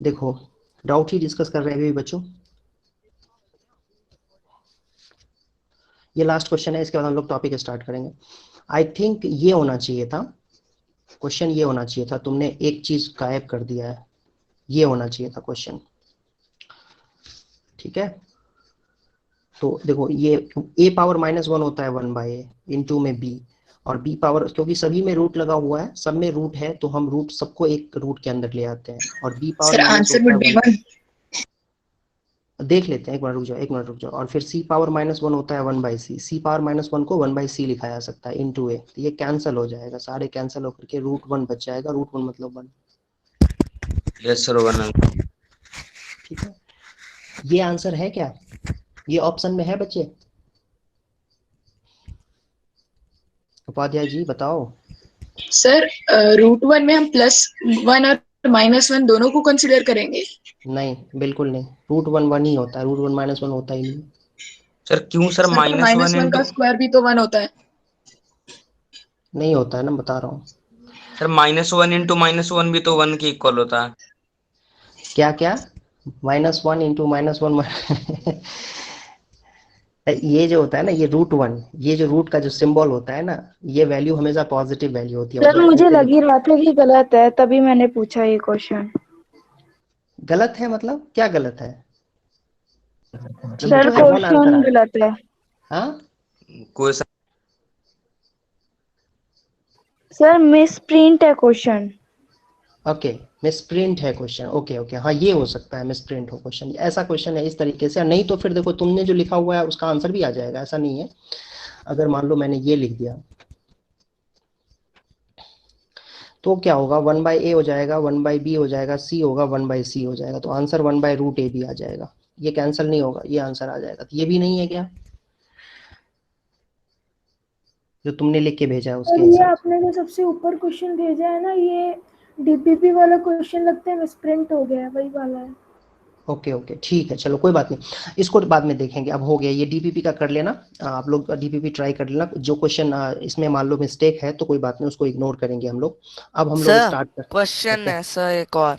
देखो डाउट ही डिस्कस कर रहे हैं अभी बच्चों। ये लास्ट क्वेश्चन है, इसके बाद हम लोग टॉपिक स्टार्ट करेंगे। आई थिंक ये होना चाहिए था क्वेश्चन, ये होना चाहिए था, तुमने एक चीज गायब कर दिया है। ये होना चाहिए था क्वेश्चन, ठीक है। तो देखो ये a पावर -1 होता है 1/a, इनटू में b, और b पावर, क्योंकि सभी में रूट लगा हुआ है, सब में रूट है, तो हम रूट सबको एक रूट के अंदर ले आते हैं, और b power sir minus answer होता है वुड बी 1। 1। देख लेते हैं, एक मिनट रुक जाओ, एक मिनट रुक जाओ। और फिर c पावर -1 होता है 1/c, c पावर -1 को 1/c लिखा जा सकता है इनटू a, तो ये कैंसिल हो जाएगा, सारे कैंसिल होकर के √1 बच जाएगा, √1 मतलब 1। Yes sir, 1। ठीक है, ये आंसर है क्या? ये ऑप्शन में है बच्चे? उपाध्याय जी बताओ। सर √1 में हम +1 और -1 दोनों को कंसिडर करेंगे। नहीं बिल्कुल नहीं, √1 1 ही होता है, √1 -1 होता ही नहीं। सर क्यों सर? सर तो -1 -1 इंटू, का स्क्वायर भी तो 1 होता है। नहीं होता है ना, बता रहा हूँ। सर -1 इंटू -1 भी तो 1 के इक्वल होता है। क्या क्या? -1 इंटू -1 ये जो होता है ना, ये √1, ये जो रूट का जो सिंबल होता है ना, ये वैल्यू हमेशा पॉजिटिव वैल्यू होती है, सर मतलब मुझे ऐसे लग ही रहा था कि गलत है, तभी मैंने पूछा ये क्वेश्चन। गलत है मतलब क्या गलत है? सर तो है वन आंसर क्वेश्चन आ गलत है। हाँ। कोई सर, सर मिस प्रिंट है क्वेश्चन। ओके, मिसप्रिंट है क्वेश्चन, ओके ओके, हाँ ये हो सकता है मिसप्रिंट हो क्वेश्चन, ऐसा क्वेश्चन है इस तरीके से। नहीं तो फिर देखो तुमने जो लिखा हुआ है उसका आंसर भी आ जाएगा, ऐसा नहीं है। अगर मान लो मैंने ये लिख दिया तो क्या होगा, 1/a हो जाएगा, 1/b हो जाएगा, c होगा, 1/c हो जाएगा, तो आंसर 1/√a भी आ जाएगा। ये कैंसिल नहीं होगा, ये आंसर आ जाएगा। तो ये भी नहीं है क्या जो तुमने लिख के भेजा है उसके और ये हिसाब आपने जो सबसे ऊपर क्वेश्चन भेजा है ना, ये डीपीपी वाला क्वेश्चन लगता है मिसप्रिंट हो गया है, वही वाला है। से? ओके ओके ठीक है, चलो कोई बात नहीं, इसको बाद में देखेंगे। अब हो गया, ये डीपीपी का कर लेना, आप लोग डीपीपी ट्राई कर लेना। जो क्वेश्चन इसमें मान लो मिस्टेक है तो कोई बात नहीं, उसको इग्नोर करेंगे हम लोग। अब हम लोग सर स्टार्ट क्वेश्चन करते हैं। है सर एक और।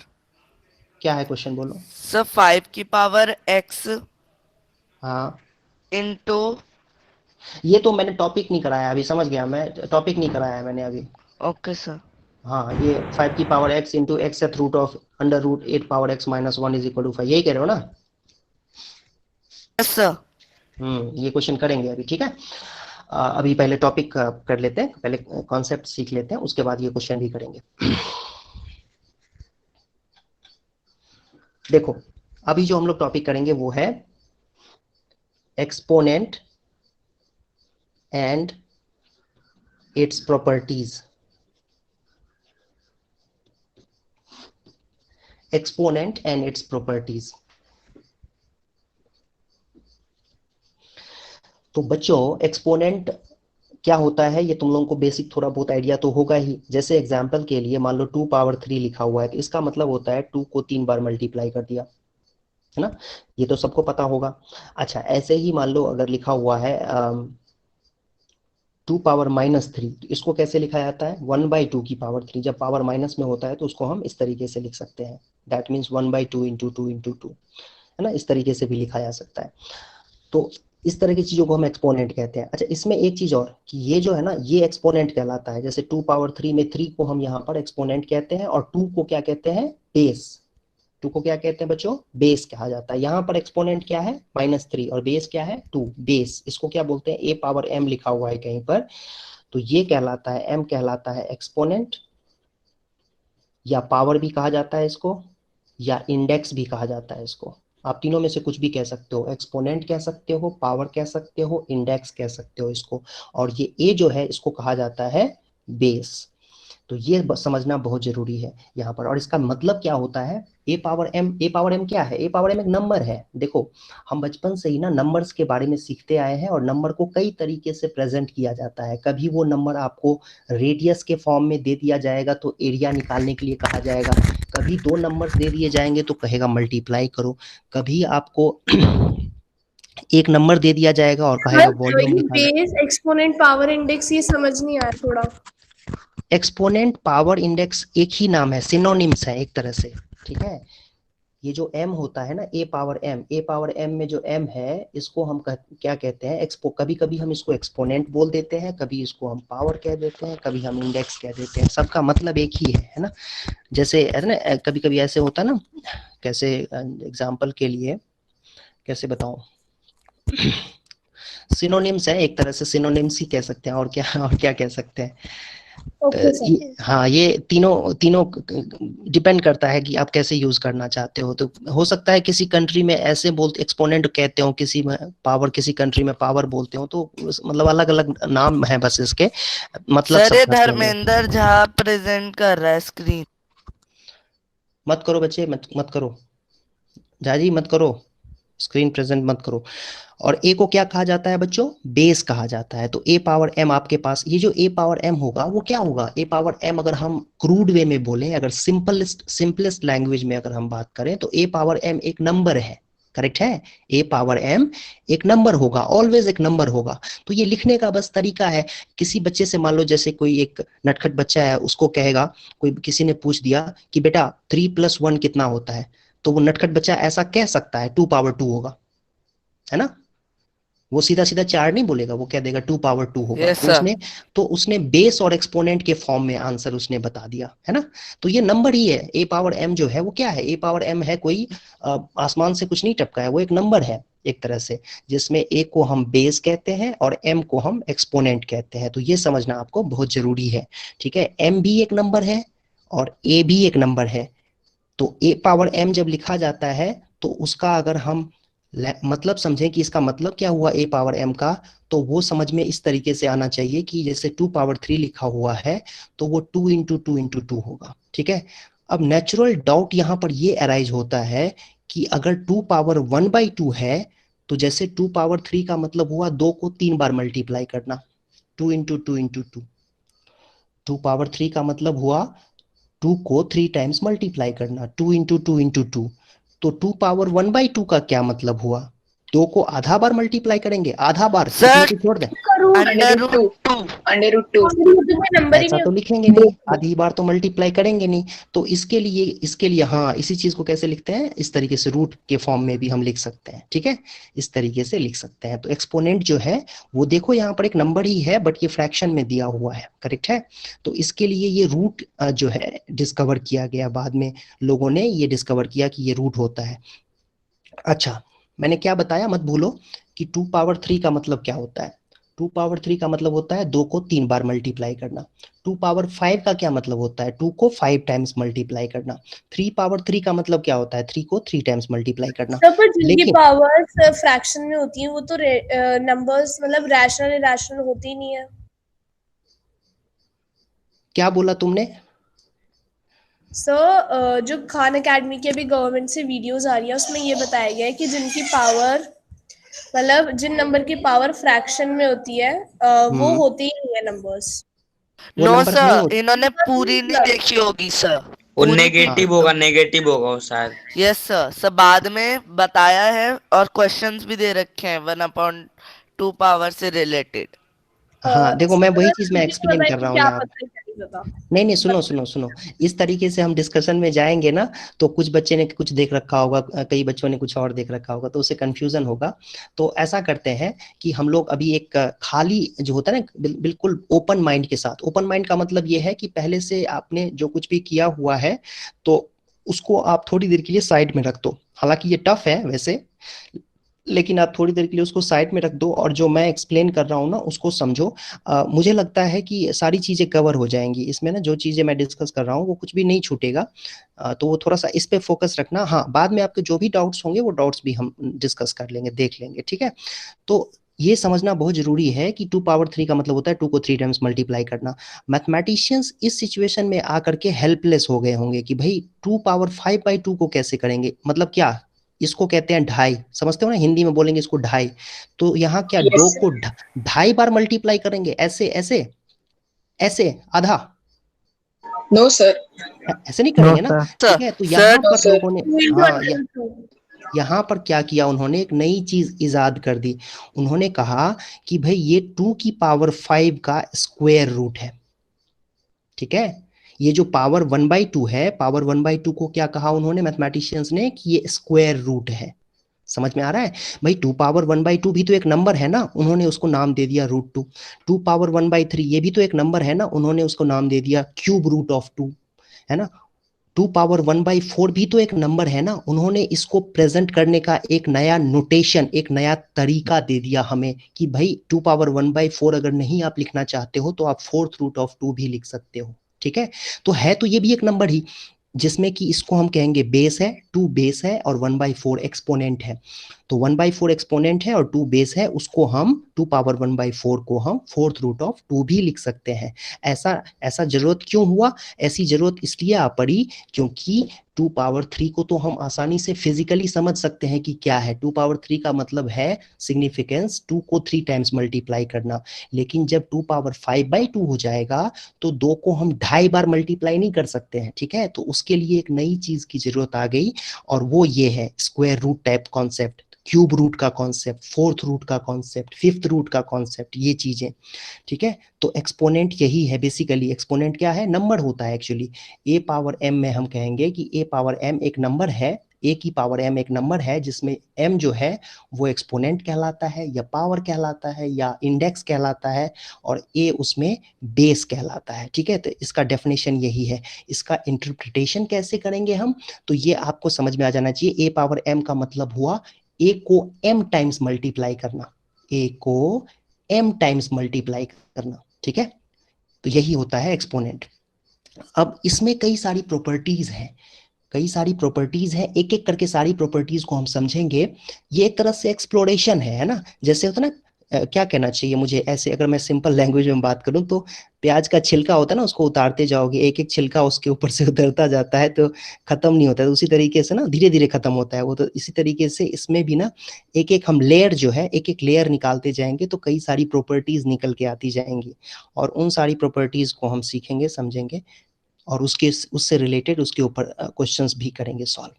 क्या है क्वेश्चन, बोलो। सर 5 की पावर x हाँ, इंटू। ये तो मैंने टॉपिक नहीं कराया अभी, समझ गया मैं, टॉपिक नहीं कराया है मैंने अभी। Okay sir. हाँ, ये 5 की power x into x root of √8 power x -1 is equal to 5, यही कह रहे हो ना? Yes sir. ये क्वेश्चन करेंगे अभी, ठीक है। अभी पहले टॉपिक कर लेते हैं, पहले कॉन्सेप्ट सीख लेते हैं, उसके बाद ये क्वेश्चन भी करेंगे। देखो अभी जो हम लोग टॉपिक करेंगे वो है exponent and its properties. Exponent and its properties. तो बच्चों एक्सपोनेंट क्या होता है ये तुम लोगों को बेसिक थोड़ा बहुत आइडिया तो होगा ही। जैसे एग्जांपल के लिए मान लो 2 पावर 3 लिखा हुआ है, तो इसका मतलब होता है 2 को 3 बार मल्टीप्लाई कर दिया, है ना? ये तो सबको पता होगा। अच्छा, ऐसे ही मान लो अगर लिखा हुआ है 2 पावर -3, तो इसको कैसे लिखा जाता है, 1/2 की पावर 3। जब पावर माइनस में होता है तो उसको हम इस तरीके से लिख सकते हैं, दैट मीन्स 1/2 इंटू 2 इंटू 2, है ना? इस तरीके से भी लिखा जा सकता है। तो इस तरह की चीजों को हम एक्सपोनेंट कहते हैं। अच्छा, इसमें एक चीज और कि ये जो है ना, ये एक्सपोनेंट कहलाता है। जैसे 2 पावर 3 में 3 को हम यहाँ पर एक्सपोनेंट कहते हैं, और 2 को क्या कहते हैं, बेस। 2 को क्या कहते हैं बच्चों, बेस कहा जाता है। यहाँ पर एक्सपोनेंट क्या है, -3, और बेस क्या है, 2। बेस, इसको क्या बोलते हैं, a पावर m लिखा हुआ है कहीं पर, तो ये कहलाता है, m कहलाता है एक्सपोनेंट, या पावर भी कहा जाता है इसको, या इंडेक्स भी कहा जाता है इसको। आप तीनों में से कुछ भी कह सकते हो, एक्सपोनेंट कह सकते हो, पावर कह सकते हो, इंडेक्स कह सकते हो इसको। और ये ए जो है इसको कहा जाता है बेस। तो ये समझना बहुत जरूरी है यहाँ पर। और इसका मतलब क्या होता है, ए पावर एम क्या है, ए पावर एम एक नंबर है। देखो हम बचपन से ही ना नंबर्स के बारे में सीखते आए हैं, और नंबर को कई तरीके से प्रेजेंट किया जाता है। कभी वो नंबर आपको रेडियस के फॉर्म में दे दिया जाएगा तो एरिया निकालने के लिए कहा जाएगा, कभी 2 नंबर्स दे दिए जाएंगे तो कहेगा मल्टीप्लाई करो, कभी आपको एक नंबर दे दिया जाएगा और कहेगा वॉल्यूम ये निकालो। बेस एक्सपोनेंट पावर इंडेक्स ये समझ नहीं आया थोड़ा। एक्सपोनेंट पावर इंडेक्स एक ही नाम है, सिनोनिम्स है एक तरह से, ठीक है। ये जो m होता है ना, a पावर m में जो m है, इसको हम क्या कहते हैं, कभी कभी हम इसको एक्सपोनेंट बोल देते हैं, कभी इसको हम पावर कह देते हैं, कभी हम इंडेक्स कह देते हैं, सबका मतलब एक ही है ना। जैसे है ना, कभी कभी ऐसे होता है ना, कैसे एग्जाम्पल के लिए कैसे बताऊं, सिनोनिम्स है एक तरह से, सिनोनिम्स ही कह सकते हैं, और क्या कह सकते हैं। Okay sir. हाँ, ये तीनों डिपेंड करता है कि आप कैसे यूज करना चाहते हो। तो हो सकता है किसी कंट्री में ऐसे बोलते एक्सपोनेंट कहते हो, किसी में पावर, किसी कंट्री में पावर बोलते हो, तो मतलब अलग अलग नाम है बस इसके, मतलब सर ये सबका सेम है। धर्मेंद्र झा प्रेजेंट कर रहा है स्क्रीन। मत करो बच्चे, मत करो जाजी, मत करो, स्क्रीन प्रेजेंट मत करो। और ए को क्या कहा जाता है बच्चों, बेस कहा जाता है। तो ए पावर एम आपके पास, ये जो ए पावर एम होगा वो क्या होगा, ए पावर एम अगर हम क्रूड वे में बोलें, अगर सिंपलेस्ट लैंग्वेज में अगर हम बात करें, तो ए पावर एम एक नंबर है, करेक्ट है। ए पावर एम एक नंबर होगा, ऑलवेज एक नंबर होगा। तो ये लिखने का बस तरीका है। किसी बच्चे से मान लो, जैसे कोई एक नटखट बच्चा है, उसको कहेगा, कोई किसी ने पूछ दिया कि बेटा 3+1 कितना होता है, तो वो नटखट बच्चा ऐसा कह सकता है 2 पावर 2 होगा, है ना। वो सीधा सीधा 4 नहीं बोलेगा, वो कह देगा 2 पावर 2 होगा। यस तो सर। उसने बेस और एक्सपोनेंट के फॉर्म में आंसर उसने बता दिया, है ना। तो ये नंबर ही है, ए पावर एम जो है वो क्या है, ए पावर एम है कोई आसमान से कुछ नहीं टपका है, वो एक नंबर है एक तरह से, जिसमें ए को हम बेस कहते हैं और एम को हम एक्सपोनेंट कहते हैं। तो ये समझना आपको बहुत जरूरी है, ठीक है। एम भी एक नंबर है और ए भी एक नंबर है। तो ए पावर एम जब लिखा जाता है, तो उसका अगर हम मतलब समझें कि इसका मतलब क्या हुआ ए पावर एम का, तो वो समझ में इस तरीके से आना चाहिए कि जैसे 2 पावर 3 लिखा हुआ है, तो वो 2 × 2 × 2 होगा, ठीक है। अब नेचुरल डाउट यहाँ पर ये अराइज होता है कि अगर 2 पावर 1/2 है, तो जैसे 2 पावर 3 का मतलब हुआ 2 को 3 बार मल्टीप्लाई करना, 2 × 2 × 2। 2 पावर 3 का मतलब हुआ 2 को 3 टाइम्स मल्टीप्लाई करना, 2 × 2 × 2। तो 2 पावर 1/2 का क्या मतलब हुआ, 2 को आधा बार मल्टीप्लाई करेंगे, आधा बार, सर इसमें से छोड़ दें, अंडर रूट 2। √2 नंबर ही ऐसा नहीं तो लिखेंगे नहीं, आधी बार तो मल्टीप्लाई करेंगे नहीं। तो इसके लिए हाँ, इसी चीज को कैसे लिखते हैं, इस तरीके से रूट के फॉर्म में भी हम लिख सकते हैं, ठीक है, इस तरीके से लिख सकते हैं। तो एक्सपोनेंट जो है वो देखो यहाँ पर एक नंबर ही है, बट ये फ्रैक्शन में दिया हुआ है, करेक्ट है। तो इसके लिए ये रूट जो है डिस्कवर किया गया, बाद में लोगों ने ये डिस्कवर किया कि ये रूट होता है। अच्छा, मैंने क्या बताया मत भूलो कि 2 पावर 3 का मतलब क्या होता है। 2 पावर 3 का मतलब होता है 2 को 3 बार मल्टीप्लाई करना। 2 पावर 5 का क्या मतलब होता है, 2 को 5 टाइम्स मल्टीप्लाई करना। 3 पावर 3 का मतलब क्या होता है, 3 को 3 टाइम्स मल्टीप्लाई करना। सर पर जिनकी लेकिन पावर्स फ्रैक्शन में होती है वो तो नंबर्स मतलब रैशनल इरेशनल होती ही नहीं है। क्या बोला तुमने, सर जो खान एकेडमी की अभी गवर्नमेंट से वीडियोस आ रही है उसमें ये बताया गया है कि जिनकी पावर मतलब जिन नंबर की पावर फ्रैक्शन में होती है वो होती ही नहीं है नंबर्स। वो नो नंबर्स नहीं सर, होते। इन्होंने पूरी नहीं देखी होगी सर। वो पूरी नेगेटिव होगा, नेगेटिव होगा वो शायद। यस सर, सब बाद में बताया है और क्वेश्चंस भी दे रखे हैं 1/2 पावर से रिलेटेड। हाँ देखो, मैं वही चीज मैं मुझे एक्सप्लेन पता है कर कि रहा हूँ क्या यहाँ। पता है क्या नहीं पता। नहीं, सुनो, इस तरीके से हम डिस्कशन में जाएंगे ना, तो कुछ बच्चे ने कुछ देख रखा होगा, कई बच्चों ने कुछ और देख रखा होगा, तो उससे कंफ्यूजन होगा। तो ऐसा करते हैं कि हम लोग अभी एक खाली जो होता है ना, बिल्कुल ओपन माइंड के साथ। ओपन माइंड का मतलब ये है कि पहले से आपने जो कुछ भी किया हुआ है, तो उसको आप थोड़ी देर के लिए साइड में रख दो। हालांकि ये टफ है वैसे, लेकिन आप थोड़ी देर के लिए उसको साइड में रख दो, और जो मैं एक्सप्लेन कर रहा हूँ ना उसको समझो। मुझे लगता है कि सारी चीजें कवर हो जाएंगी इसमें ना, जो चीजें मैं डिस्कस कर रहा हूँ वो कुछ भी नहीं छूटेगा। तो वो थोड़ा सा इस पे फोकस रखना। हाँ, बाद में आपके जो भी डाउट्स होंगे वो डाउट्स भी हम डिस्कस कर लेंगे, देख लेंगे, ठीक है। तो ये समझना बहुत जरूरी है कि 2 पावर 3 का मतलब होता है 2 को 3 टाइम्स मल्टीप्लाई करना। मैथमेटिशियंस इस सिचुएशन में आकर के हेल्पलेस हो गए होंगे कि भाई 2 पावर 5/2 को कैसे करेंगे, मतलब क्या, इसको कहते हैं ढाई, समझते हो ना, हिंदी में बोलेंगे इसको ढाई। तो यहाँ क्या 2 यस को ढाई बार मल्टीप्लाई करेंगे, ऐसे ऐसे ऐसे आधा, नो सर ऐसे नहीं करेंगे ना, सर ठीक है। तो सर यहाँ नो पर सर लोगों ने, हाँ, यहाँ पर क्या किया उन्होंने, एक नई चीज इजाद कर दी। उन्होंने कहा कि भाई ये 2 की पावर 5 का स्क्वायर रूट है, ठीक है। ये जो पावर 1/2 है, पावर 1/2 को क्या कहा उन्होंने मैथमेटिशियंस ने कि ये स्क्वायर रूट है। समझ में आ रहा है भाई? 2 पावर 1/2 भी तो एक नंबर है ना, उन्होंने उसको नाम दे दिया √2। 2 पावर 1/3 ये भी तो एक नंबर है ना, उन्होंने उसको नाम दे दिया क्यूब रूट ऑफ 2, है ना। 2 पावर 1/4 भी तो एक नंबर है ना, उन्होंने इसको प्रेजेंट करने का एक नया नोटेशन, एक नया तरीका दे दिया हमें कि भाई 2 पावर 1/4 अगर नहीं आप लिखना चाहते हो तो आप 4th रूट ऑफ 2 भी लिख सकते हो, ठीक है। तो है तो ये भी एक नंबर ही, जिसमें कि इसको हम कहेंगे बेस है, 2 बेस है और 1/4 एक्सपोनेंट है। तो 1/4 एक्सपोनेंट है और 2 बेस है, उसको हम 2 पावर 1/4 को हम 4th रूट ऑफ 2 भी लिख सकते हैं। ऐसा जरूरत क्यों हुआ? ऐसी जरूरत इसलिए आ पड़ी क्योंकि 2 पावर 3 को तो हम आसानी से फिजिकली समझ सकते हैं कि क्या है। 2 पावर 3 का मतलब है सिग्निफिकेंस 2 को 3 टाइम्स मल्टीप्लाई करना, लेकिन जब 2 पावर 5/2 हो जाएगा तो 2 को हम 2.5 बार मल्टीप्लाई नहीं कर सकते हैं, ठीक है। तो उसके लिए एक नई चीज की जरूरत आ गई और वो ये है square root type concept, cube root का कॉन्सेप्ट, 4th रूट का कॉन्सेप्ट, 5th रूट का कॉन्सेप्ट, ये चीजें, ठीक है। तो एक्सपोनेंट यही है बेसिकली। एक्सपोनेंट क्या है? नंबर होता है एक्चुअली। ए पावर एम में हम कहेंगे कि ए पावर एम एक नंबर है, ए की पावर एम एक नंबर है जिसमें एम जो है वो एक्सपोनेंट कहलाता है या पावर कहलाता है या इंडेक्स कहलाता है और ए उसमें बेस कहलाता है, ठीक है। तो इसका डेफिनेशन यही है। इसका इंटरप्रिटेशन कैसे करेंगे हम, तो ये आपको समझ में आ जाना चाहिए। ए पावर एम का मतलब हुआ ए को m टाइम्स मल्टीप्लाई करना, ए को m टाइम्स मल्टीप्लाई करना, ठीक है। तो यही होता है एक्सपोनेंट। अब इसमें कई सारी प्रॉपर्टीज हैं, कई सारी प्रॉपर्टीज हैं, एक एक करके सारी प्रॉपर्टीज को हम समझेंगे। ये एक तरह से एक्सप्लोरेशन है ना। जैसे होता है ना, क्या कहना चाहिए मुझे, ऐसे अगर मैं सिंपल लैंग्वेज में बात करूं तो प्याज का छिलका होता है ना, उसको उतारते जाओगे, एक एक छिलका उसके ऊपर से उतरता जाता है तो खत्म नहीं होता है। तो उसी तरीके से ना धीरे धीरे खत्म होता है वो। तो इसी तरीके से इसमें भी ना एक एक हम लेयर जो है, एक एक लेयर निकालते जाएंगे तो कई सारी प्रॉपर्टीज निकल के आती जाएंगी और उन सारी प्रॉपर्टीज को हम सीखेंगे, समझेंगे और उससे रिलेटेड उसके ऊपर क्वेश्चंस भी करेंगे सॉल्व।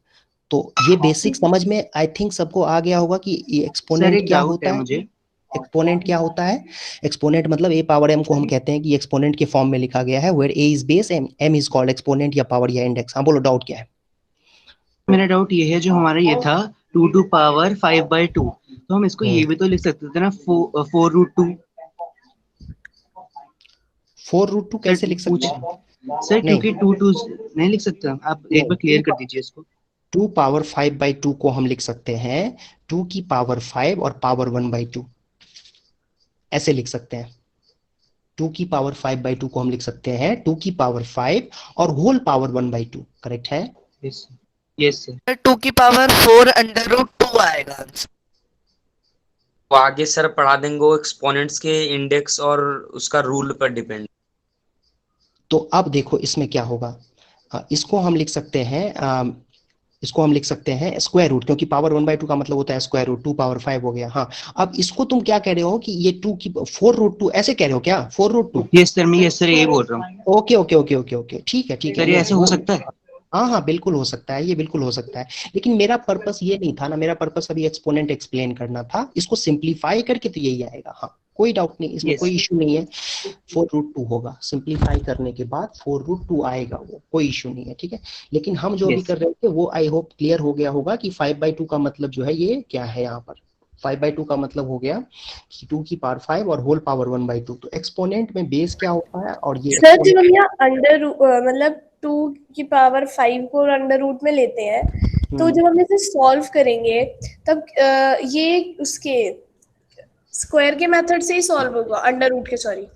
तो ये बेसिक समझ में आई थिंक सबको आ गया होगा कि ये एक्सपोनेंट क्या होता है। मुझे एक्सपोनेंट क्या होता है? एक्सपोनेंट मतलब ए पावर एम को हम कहते हैं कि एक्सपोनेंट के फॉर्म में लिखा गया है, where a is base m is called exponent या पावर या इंडेक्स। हाँ बोलो, डाउट क्या है? मेरा डाउट ये है, जो हमारा ये था 2 टू पावर 5/2, तो हम इसको ये भी तो लिख सकते थे ना 4√2। 4√2 कैसे लिख सकते हैं सर? क्योंकि 2 नहीं लिख सकते हम। आप एक बार क्लियर कर दीजिए इसको। 2 पावर 5/2 को हम लिख सकते हैं 2 की पावर 5 और पावर 1/2, ऐसे लिख सकते हैं। 2 की पावर 5/2 को हम लिख सकते हैं 2 की पावर 5 और होल पावर 1/2, करेक्ट है? Yes sir. 2 की पावर 4√2 आएगा आंसर। वो आगे सर पढ़ा देंगे, वो एक्सपोनेंट्स के इंडेक्स और उसका रूल पर डिपेंड। तो अब देखो इसमें क्या होगा, इसको हम लिख सकते हैं, इसको हम लिख सकते हैं स्क्वायर रूट, क्योंकि पावर 1/2 का मतलब होता है स्क्वायर रूट। 2 पावर 5 हो गया। हाँ, अब इसको तुम क्या कह रहे हो कि ये 2 की 4√2 ऐसे कह रहे हो क्या? 4√2? यस सर, मैं यस सर यही बोल रहा हूँ। Okay okay okay okay okay, ठीक है ठीक है। सर ये ऐसे हो सकता है? हाँ हाँ बिल्कुल हो सकता है, ये बिल्कुल हो सकता है, लेकिन मेरा पर्पस ये नहीं था ना, मेरा पर्पस अभी एक्सपोनेंट एक्सप्लेन करना था। इसको सिंप्लीफाई करके तो यही आएगा। हाँ कोई डाउट नहीं, इसमें कोई इशू नहीं है। 4√2 होगा, सिंप्लीफाई करने के बाद 4√2 आएगा, वो कोई इशू नहीं है, ठीक है। लेकिन हम जो अभी कर रहे थे वो आई होप क्लियर हो गया होगा कि 5/2 का मतलब जो है ये क्या है। यहाँ पर 5/2 का मतलब हो गया कि 2 की पावर 5 और होल पावर 1/2। तो एक्सपोनेंट में बेस क्या होता है? और ये सर जब हम यहाँ अंडर मतलब 2 की पावर 5 को अंडर रूट में लेते हैं तो जब हम इसे सॉल्व करेंगे तब ये उसके स्क्वायर के मेथड से ही सॉल्व होगा, अंडर रूट के, सॉरी।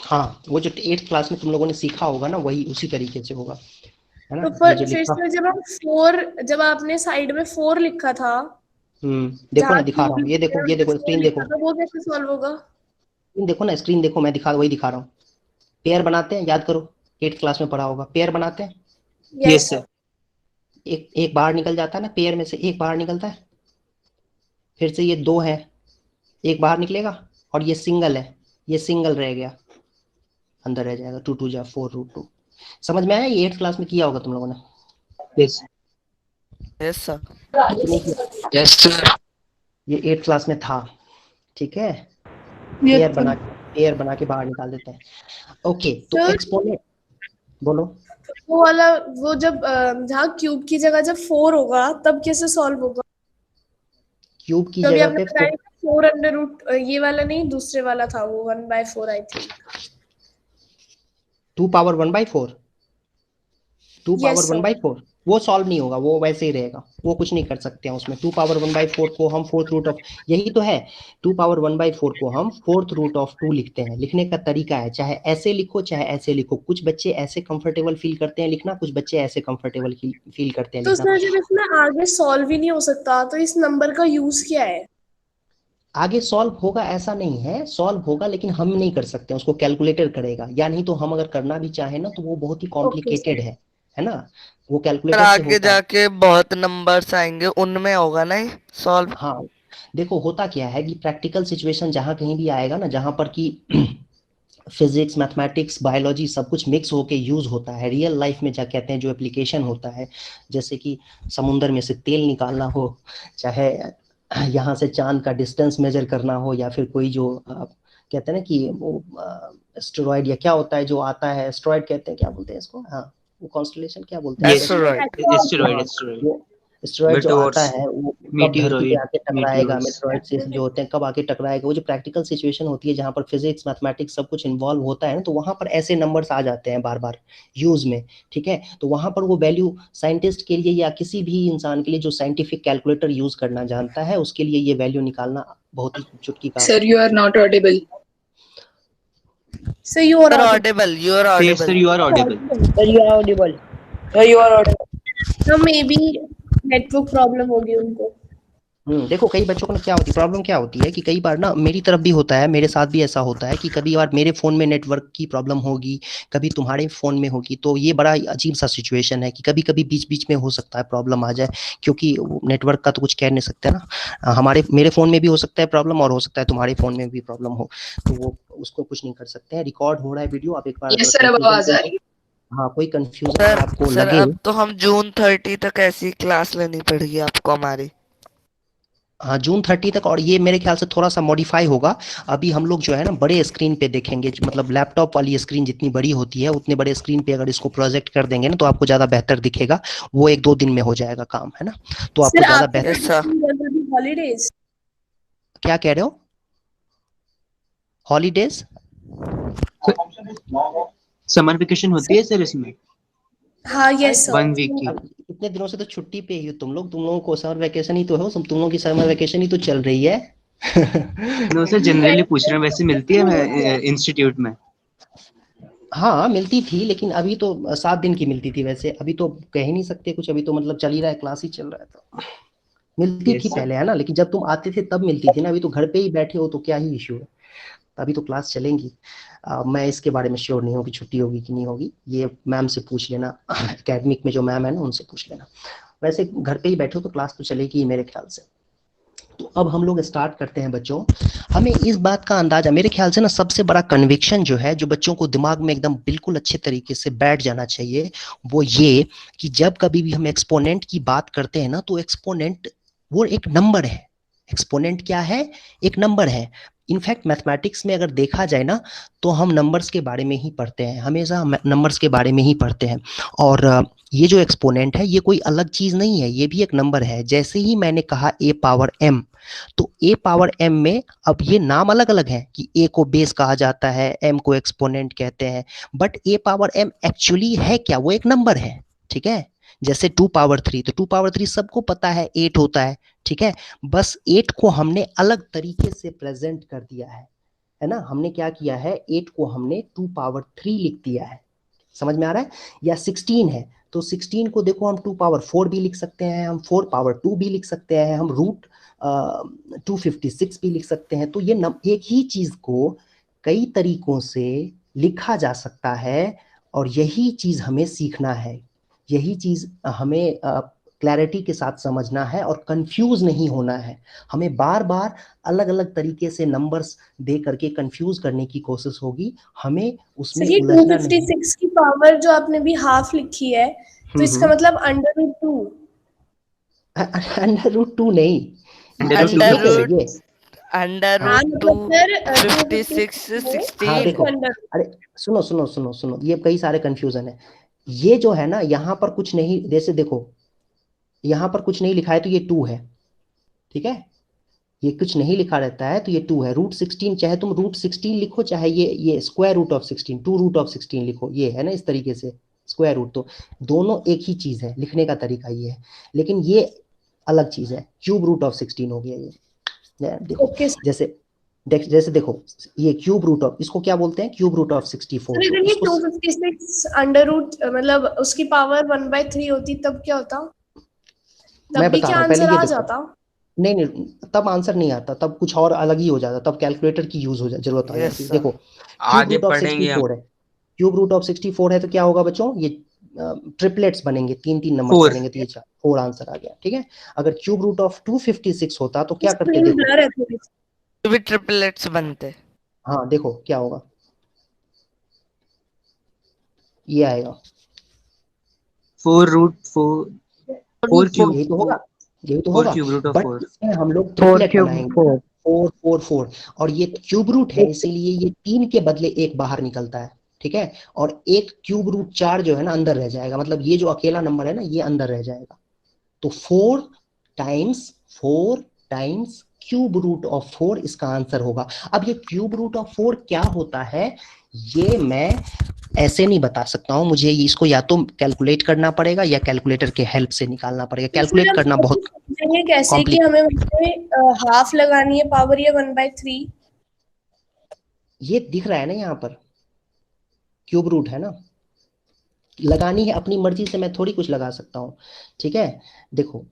हाँ, वो जो 8th क्लास में तुम लोगों ने सीखा होगा ना, वही उसी तरीके से होगा, है ना। तो फिर से जब हम 4, जब आपने साइड में 4 लिखा था, देखो ना, दिखा रहा हूँ, ये देखो स्क्रीन देखो, तो वो कैसे सॉल्व होगा? देखो ना स्क्रीन देखो, मैं वही दिखा रहा हूँ। पेयर बनाते हैं, याद करो 8th क्लास में पढ़ा होगा, पेयर बनाते हैं। Yes sir. एक बाहर निकल जाता है ना, पेयर में से एक बाहर निकलता है, फिर से ये 2 है, एक बाहर निकलेगा और ये सिंगल है, ये सिंगल रह गया, अंदर रह जाएगा। 2 2 जा 4√2। समझ में आया? ये 8th क्लास में किया होगा तुम लोगों ने। Yes yes sir. Yes sir. ये 8th क्लास में था, ठीक है। पेयर बना के बाहर निकाल देते हैं। ओके, तो एक्सपोनेंट बोलो। वो वाला, वो जब जहाँ क्यूब की जगह जब 4 होगा तब कैसे सॉल्व होगा? क्यूब की तो अभी जगह आपने पे बताया 4 अंडर रूट, ये वाला नहीं, दूसरे वाला था वो 1/4 I think. 2 power 1/4, 2 power yes sir. 1/4 वो सॉल्व नहीं होगा, वो वैसे ही रहेगा, वो कुछ नहीं कर सकते हैं उसमें। 2 पावर 1/4 को हम फोर्थ रूट ऑफ, यही तो है, 2 पावर 1/4 को हम फोर्थ रूट ऑफ 2 लिखते हैं। लिखने का तरीका है, चाहे ऐसे लिखो चाहे ऐसे लिखो। कुछ बच्चे ऐसे कंफर्टेबल फील करते हैं लिखना, कुछ बच्चे ऐसे कंफर्टेबल फील करते हैं तो लिखना। सर जब इसमें आगे सॉल्व ही नहीं हो सकता तो इस नंबर का यूज क्या है? आगे सॉल्व होगा ऐसा नहीं है, सॉल्व होगा लेकिन हम नहीं कर सकते, उसको कैलकुलेटर करेगा, या नहीं तो हम अगर करना भी चाहें ना तो वो बहुत ही ओके कॉम्प्लिकेटेड सर। है ना, वो पर कैलकुलेटर से आगे होता है। जाके बहुत नंबर्स आएंगे, उनमें होगा नहीं सॉल्व। हाँ देखो होता क्या है कि प्रैक्टिकल सिचुएशन जहाँ कहीं भी आएगा ना, जहाँ पर कि फिजिक्स मैथमेटिक्स बायोलॉजी सब कुछ मिक्स होके यूज होता है रियल लाइफ में, जा कहते हैं जो एप्लीकेशन होता है, जैसे कि समुंदर में से तेल निकालना हो, चाहे यहाँ से चांद का डिस्टेंस मेजर करना हो, या फिर कोई जो कहते हैं ना कि वो एस्टेरॉइड या क्या होता है जो आता है, एस्टेरॉइड कहते हैं, क्या बोलते हैं इसको, हाँ वो कॉन्स्टलेशन क्या बोलते हैं ये सर? एस्टेरॉइड। एस्टेरॉइड, हाँ एस्टेरॉइड, वो एस्टेरॉइड जो आता मेटेओर्स। है वो कब धरती पे मीटियोरॉइड, आके टकराएगा, मीटियोर्स। मेटेरॉइड से जो होते हैं कब आके टकराएगा, वो जो प्रैक्टिकल सिचुएशन होती है जहाँ पर फिजिक्स मैथमेटिक्स सब कुछ इन्वॉल्व होता है ना, तो वहां पर ऐसे नंबर्स आ जाते हैं बार बार यूज में, ठीक है। तो वहां पर वो वैल्यू साइंटिस्ट के लिए या किसी भी इंसान के लिए जो साइंटिफिक कैलकुलेटर यूज करना जानता है उसके लिए ये वैल्यू निकालना बहुत ही चुटकी का। Sir, you are not audible. Sir you are audible, you are Sir, audible. sir, you are audible. Sir, you are audible. Sir, you are audible. तो मे बी नेटवर्क प्रॉब्लम होगी उनको। देखो कई बच्चों को ना क्या होती है, प्रॉब्लम क्या होती है कि कई बार ना मेरी तरफ भी होता है, मेरे साथ भी ऐसा होता है कि कभी बार मेरे फ़ोन में नेटवर्क की प्रॉब्लम होगी, कभी तुम्हारे फ़ोन में होगी, तो ये बड़ा अजीब सा सिचुएशन है कि कभी कभी बीच बीच में हो सकता है प्रॉब्लम आ जाए, क्योंकि नेटवर्क का तो कुछ कह नहीं सकते ना। हमारे मेरे फ़ोन में भी हो सकता है प्रॉब्लम, और हो सकता है तुम्हारे फ़ोन में भी प्रॉब्लम हो, तो वो उसको कुछ नहीं कर सकते हैं। रिकॉर्ड हो रहा है वीडियो, आप एक बार Yes sir, अब आवाज आ रही है। हाँ कोई कंफ्यूजन सर आपको सर लगे। अब तो हम जून 30 तक ऐसी क्लास लेनी पड़ेगी आपको हमारी। हाँ जून 30 तक, और ये मेरे ख्याल से थोड़ा सा मॉडिफाई होगा। अभी हम लोग जो है ना बड़े स्क्रीन पे देखेंगे, मतलब लैपटॉप वाली स्क्रीन जितनी बड़ी होती है उतने बड़े स्क्रीन पे अगर इसको प्रोजेक्ट कर देंगे ना तो आपको ज़्यादा बेहतर दिखेगा। वो 1-2 दिन में हो जाएगा काम, है ना, तो आपको सर ज़्यादा आपके बेहतर। Yes sir. हॉलीडेज? क्या कह रहे हो? हॉलीडेज? समर वेकेशन होती है सर इसमें हाँ यस सर। 1 वीक की। अब इतने दिनों से तो छुट्टी पे ही हो तुम लोगों को समर वैकेशन ही तो हो, तुम लोगों की समर वैकेशन ही तो चल रही है। नो सर, जनरली पूछ रहे हैं, वैसे मिलती है इंस्टीट्यूट में। हाँ मिलती थी, लेकिन अभी तो 7 दिन की मिलती थी, वैसे अभी तो कह ही नहीं सकते कुछ, अभी तो मतलब चल ही रहा है, क्लास ही चल रहा है, तो मिलती Yes, थी sir. पहले, है ना, लेकिन जब तुम आते थे तब मिलती थी ना, अभी तो घर पे ही बैठे हो तो क्या ही इश्यू है, अभी तो क्लास चलेंगी। मैं इसके बारे में श्योर नहीं हूँ कि छुट्टी होगी कि नहीं होगी, ये मैम से पूछ लेना, एकेडमिक में जो मैम है ना उनसे पूछ लेना। वैसे घर पे ही बैठे हो तो क्लास तो चलेगी मेरे ख्याल से। तो अब हम लोग स्टार्ट करते हैं बच्चों। हमें इस बात का अंदाजा, मेरे ख्याल से ना सबसे बड़ा कन्विक्शन जो है, जो बच्चों को दिमाग में एकदम बिल्कुल अच्छे तरीके से बैठ जाना चाहिए, वो ये कि जब कभी भी हम एक्सपोनेंट की बात करते हैं ना तो एक्सपोनेंट वो एक नंबर है। एक्सपोनेंट क्या है? एक नंबर है। इनफैक्ट मैथमेटिक्स में अगर देखा जाए ना तो हम नंबर्स के बारे में ही पढ़ते हैं, हमेशा नंबर्स के बारे में ही पढ़ते हैं। और ये जो एक्सपोनेंट है ये कोई अलग चीज नहीं है, ये भी एक नंबर है। जैसे ही मैंने कहा a पावर m, तो a पावर m में अब ये नाम अलग अलग है कि a को बेस कहा जाता है, m को एक्सपोनेंट कहते हैं, but a power m actually है क्या? वो एक नंबर है, ठीक है। जैसे 2 पावर 3, तो 2 पावर 3 सबको पता है 8 होता है, ठीक है। बस 8 को हमने अलग तरीके से प्रेजेंट कर दिया है ना। हमने क्या किया है, 8 को हमने 2 पावर 3 लिख दिया है, समझ में आ रहा है। या 16 है तो 16 को देखो हम 2 पावर 4 भी लिख सकते हैं, हम 4 पावर 2 भी लिख सकते हैं, हम रूट 256 भी लिख सकते हैं। तो ये एक ही चीज को कई तरीकों से लिखा जा सकता है, और यही चीज हमें सीखना है, यही चीज हमें क्लैरिटी के साथ समझना है और कंफ्यूज नहीं होना है। हमें बार बार अलग अलग तरीके से नंबर्स दे करके कंफ्यूज करने की कोशिश होगी, हमें उसमें सर ये उलझना नहीं। 256 की पावर जो आपने भी हाफ लिखी है, तो इसका मतलब अंडर रूट 2? अंडर रूट 2 नहीं, under root under 256। Root under हाँ रूट मतलब 2 सर 56 हाँ 16 देखो, अंडर अरे सुनो सुनो सुनो सुनो, ये कई सारे कंफ्यूजन है। ये जो है ना, यहाँ पर कुछ नहीं, जैसे देखो यहाँ पर कुछ नहीं लिखा है तो ये 2 है, ठीक है। ये कुछ नहीं लिखा रहता है तो ये 2 है। √16, चाहे तुम √16 लिखो, चाहे ये स्क्वायर रूट ऑफ 16, 2 √16 लिखो, ये है ना इस तरीके से स्क्वायर रूट, तो दोनों एक ही चीज है, लिखने का तरीका ये है। लेकिन ये अलग चीज है, ³ √16 हो गया ये। देखो ओके जैसे देखो, ये ³ इसको क्या बोलते हैं, ³ √64। सर अगर ये 256 अंडर रूट मतलब उसकी पावर 1/3 होती तब क्या होता? तब मैं भी बता क्या रहा हूँ, पहले आंसर ये आ देखो। जाता? नहीं नहीं, तब आंसर नहीं आता, तब कुछ और अलग ही हो जाता, तब कैलकुलेटर की यूज हो जा जरूरत आ यस जाती है। सर। देखो आगे पढ़ेंगे हम। ³ है, √64 है तो क्या होगा बच्चों, ये ट्रिपलेट्स बनेंगे, 3-3 नंबर 4 बनेंगे, तो ये 4 आंसर आ गया, ठीक है। अगर √256 होता तो क्या करते, स्क्रीन देखो ब्लर है थोड़ी सी। तो भी ट्रिपलेट्स बनते। हाँ देखो क्या होगा, ये आएगा, 4√4 यही तो होगा, यही तो 4 होगा। Cube root of but 4। इसमें हम लोग 4 ट्रिपलेट क्यूब बनाएंगे, 4। 4 4 4, और ये क्यूब रूट है इसीलिए ये 3 के बदले 1 बाहर निकलता है, ठीक है। और एक ³ √4 जो है ना अंदर रह जाएगा, मतलब ये जो अकेला नंबर है ना ये अंदर रह जाएगा। तो 4 टाइम्स ³ √4 इसका आंसर होगा। अब ये ³ √4 क्या होता है, ये मैं ऐसे नहीं बता सकता हूँ, मुझे इसको या तो कैलकुलेट करना पड़ेगा या कैलकुलेटर के हेल्प से निकालना पड़ेगा। तो फिर कैलकुलेट हम करना बहुत समझेंगे कैसे कि कॉम्प्लिकेट, हमें उसमें हाफ लगानी है पावर या 1/3? ये दिख रहा है ना यहाँ पर क्यूब रूट है ना, लगानी है अपनी मर्जी से, मैं थोड़ी कुछ लगा सकता हूँ, ठीक है। देखो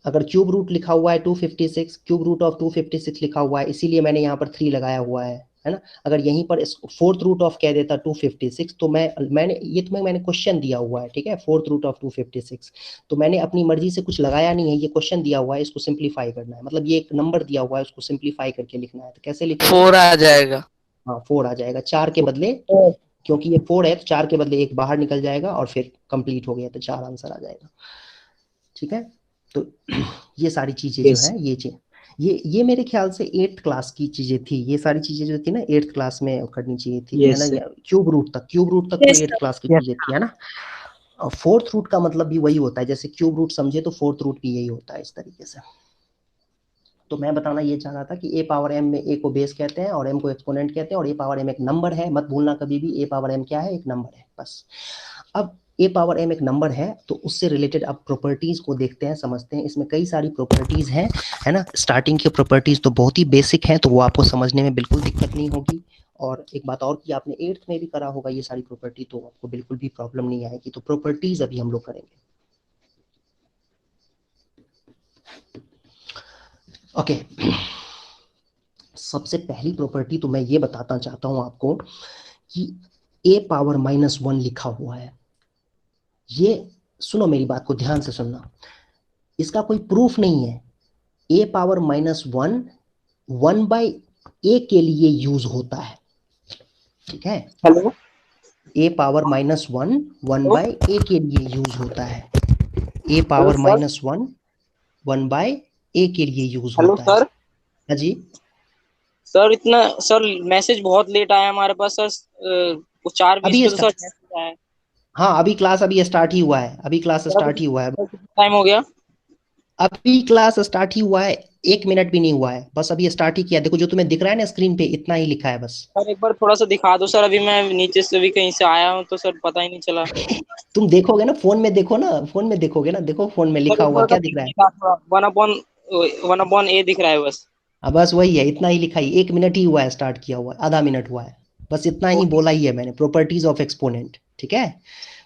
अगर क्यूब रूट लिखा हुआ है 256, ³ √256 लिखा हुआ है, इसीलिए मैंने यहाँ पर 3 लगाया हुआ है ना। अगर यहीं पर 4th रूट ऑफ कह देता 256, तो मैंने क्वेश्चन दिया हुआ है, ठीक है, 4th रूट ऑफ 256, तो मैंने अपनी मर्जी से कुछ लगाया नहीं है, ये क्वेश्चन दिया हुआ है, इसको सिंप्लीफाई करना है, मतलब ये एक नंबर दिया हुआ है, उसको सिंप्लीफाई करके लिखना है। तो कैसे लिखेंगे, 4 आ जाएगा। हाँ 4 आ जाएगा, 4 के बदले, क्योंकि ये 4 है तो 4 के बदले 1 बाहर निकल जाएगा और फिर कंप्लीट हो गया, तो 4 आंसर आ जाएगा, ठीक है। तो ये सारी चीजें जो है, ये मेरे ख्याल से 8th क्लास की चीजें थी, ये सारी चीजें जो थी ना 8th क्लास में करनी चाहिए थी, है ना। क्यूब रूट तक तो Yes, 8th क्लास की चीजें थी, है ना। और 4th रूट का मतलब भी वही होता है, जैसे क्यूब रूट समझे तो 4th रूट भी यही होता है, इस तरीके से। तो मैं बताना ये चाह रहा था कि a पावर m में a को बेस कहते हैं और m को एक्सपोनेंट कहते हैं, और a पावर m एक नंबर है, मत भूलना कभी भी, a पावर m क्या है, एक नंबर है बस। अब a पावर m एक नंबर है तो उससे रिलेटेड अब प्रॉपर्टीज को देखते हैं, समझते हैं। इसमें कई सारी प्रॉपर्टीज हैं, है ना। स्टार्टिंग की प्रॉपर्टीज तो बहुत ही बेसिक हैं, तो वो आपको समझने में बिल्कुल दिक्कत नहीं होगी। और एक बात और कि आपने 8th में भी करा होगा ये सारी प्रॉपर्टी, तो आपको बिल्कुल भी प्रॉब्लम नहीं आएगी। तो प्रॉपर्टीज अभी हम लोग करेंगे, ओके। सबसे पहली प्रॉपर्टी तो मैं ये बताना चाहता हूं आपको कि a पावर -1 लिखा हुआ है, ये सुनो मेरी बात को ध्यान से सुनना, इसका कोई प्रूफ नहीं है। a पावर -1 1/a के लिए यूज होता है, ठीक है। हेलो a पावर -1 1/a के लिए यूज होता है, a पावर सर। -1 1/a के लिए यूज हेलो होता है। सर। हाँ जी, सर इतना सर मैसेज बहुत लेट आया हमारे पास सर। वो 4:20 अभी पे तो सर मैसेज आया है। हाँ अभी क्लास अभी स्टार्ट ही हुआ है, अभी क्लास स्टार्ट ही हुआ है, टाइम हो गया। अभी क्लास स्टार्ट ही हुआ है, 1 मिनट भी नहीं हुआ है, बस अभी स्टार्ट ही किया। देखो जो तुम्हें दिख रहा है ना स्क्रीन पे, इतना ही लिखा है बस। सर एक बार थोड़ा सा दिखा दो सर, अभी मैं नीचे से भी कहीं से आया हूँ तो सर पता ही नहीं चला। तुम देखोगे ना फोन में, देखो ना फोन में, देखोगे ना, देखो फोन में सर लिखा एक हुआ बार क्या दिख रहा है। 1/a दिख रहा है बस। बस वही है, इतना ही लिखा ही, 1 मिनट ही हुआ है स्टार्ट किया हुआ है, आधा मिनट हुआ है, बस इतना ही बोला ही है मैंने, प्रॉपर्टीज ऑफ एक्सपोनेंट, ठीक है।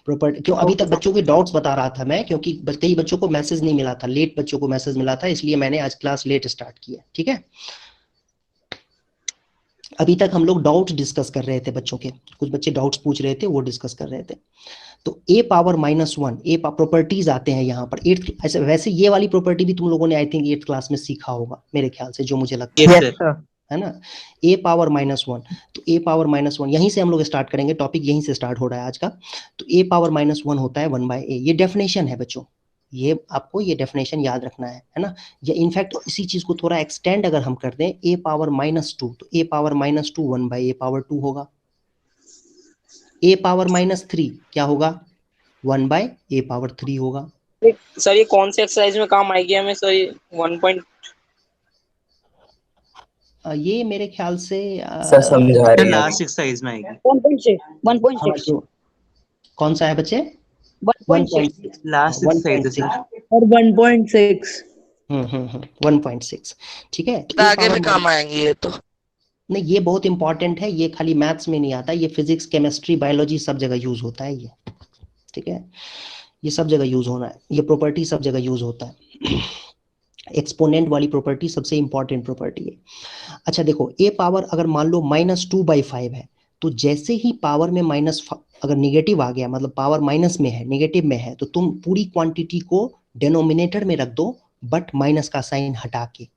प्रॉपर्टी क्यों अभी तक बच्चों के डाउट्स बता रहा था मैं, क्योंकि कई बच्चों को मैसेज नहीं मिला था, लेट बच्चों को मैसेज मिला था, इसलिए मैंने आज क्लास लेट स्टार्ट किया, ठीक है। अभी तक हम लोग डाउट डिस्कस कर रहे थे बच्चों के, कुछ बच्चे डाउट्स पूछ रहे थे, वो डिस्कस कर रहे थे। तो a पावर -1 ए प्रॉपर्टीज आते हैं यहाँ पर 8th, ऐसे वैसे ये वाली प्रॉपर्टी भी तुम लोगों ने आई थिंक 8th क्लास में सीखा होगा मेरे ख्याल से, जो मुझे लगता यस सर। है ना। a पावर -1, तो a पावर -1 यहीं से हम लोग स्टार्ट करेंगे, टॉपिक यहीं से स्टार्ट हो रहा है आज का। तो a पावर -1 होता है 1/a, ये डेफिनेशन है बच्चों, ये आपको ये डेफिनेशन याद रखना है ना। या इनफैक्ट इसी चीज को थोड़ा एक्सटेंड अगर हम कर दें, a पावर -2, तो a पावर -2 1/a पावर 2 होगा। a पावर -3 क्या होगा? 1/a पावर 3 होगा। सर ये कौन से एक्सरसाइज में काम आएगी हमें सर? ये 1 पॉइंट ये मेरे ख्याल से सर समझा रहे हैं लास्ट एक्सरसाइज में आएगी। 1.6 जो कौन सा है बच्चे? 1.6 लास्ट एक्सरसाइज है सर। और 1.6 1.6 ठीक है। तो आगे भी काम आएंगे ये तो। नहीं, ये बहुत इंपॉर्टेंट है, ये खाली मैथ्स में नहीं आता, ये फिजिक्स, केमिस्ट्री, बायोलॉजी सब जगह यूज होता है ये, ठीक है। ये सब जगह यूज होना है, ये प्रॉपर्टी सब जगह यूज होता है। एक्सपोनेंट वाली प्रॉपर्टी सबसे इंपॉर्टेंट प्रॉपर्टी है। अच्छा देखो, a पावर अगर मान लो -2/5 है, तो जैसे ही पावर में अगर निगेटिव आ गया, मतलब पावर माइनस में है, नेगेटिव में है, तो तुम पूरी क्वांटिटी को डिनोमिनेटर में रख दो, बट माइनस का साइन हटा के।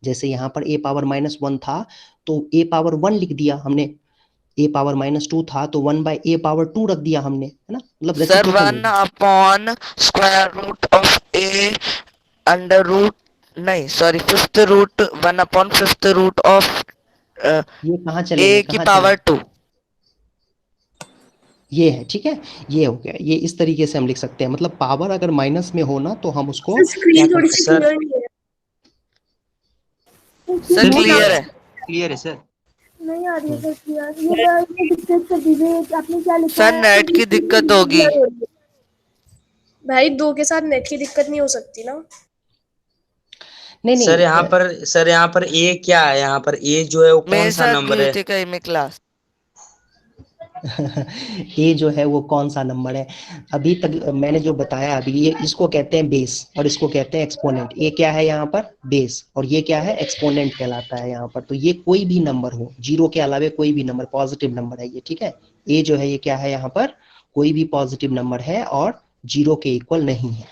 जैसे यहाँ पर a पावर -1 था तो a पावर 1 लिख दिया हमने, a पावर -2 था तो 1/a पावर 2 रख दिया हमने, है ना। मतलब sir reciprocal 1 upon square root of a under root, नहीं sorry, fifth root 1 upon fifth root of ये कहाँ चलेंगे, a की पावर 2। ये है, ठीक है। ये हो गया, ये इस तरीके से हम लिख सकते हैं। मतलब पावर अगर माइनस में हो ना, तो हम उसको क्या स्क्रीन थोड़ी सी सर क्लियर नहीं है। सर क्लियर है? क्लियर है सर। नहीं आ रही है सर क्लियर। ये डिस्कस कर दीजिए, आपने क्या लिखा सर है? नेट की दिक्कत होगी। भाई 2 के साथ नेट की दिक्कत नहीं हो सकती ना। नहीं सर यहाँ पर a क्या है? यहाँ पर a जो है वो कौन मेरे सा साथ नंबर गई है? थी कहीं में क्लास। ए जो है वो कौन सा नंबर है? अभी तक मैंने जो बताया अभी, ये इसको कहते हैं बेस और इसको कहते हैं एक्सपोनेंट। ए क्या है यहाँ पर? बेस। और ये क्या है? एक्सपोनेंट कहलाता है यहाँ पर। तो ये कोई भी नंबर हो, 0 के अलावे कोई भी नंबर, पॉजिटिव नंबर है ये, ठीक है। ए जो है ये क्या है यहाँ पर? कोई भी पॉजिटिव नंबर है और 0 के इक्वल नहीं है,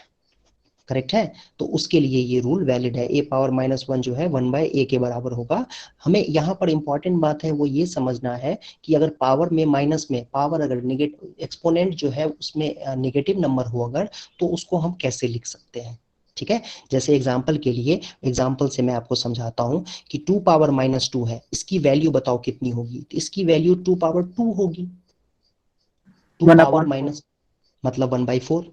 करेक्ट है। तो उसके लिए ये रूल वैलिड है। a पावर -1 जो है 1/a के बराबर होगा। हमें यहाँ पर इंपॉर्टेंट बात है वो ये समझना है कि अगर पावर में माइनस में पावर अगर नेगेटिव एक्सपोनेंट जो है उसमें नेगेटिव नंबर हो अगर, तो उसको हम कैसे लिख सकते हैं, ठीक है। जैसे एग्जाम्पल के लिए, एग्जाम्पल से मैं आपको समझाता हूँ कि 2 पावर -2 है, इसकी वैल्यू बताओ कितनी होगी? तो इसकी वैल्यू 2 पावर 2 होगी। 2 पावर माइनस मतलब 1/4,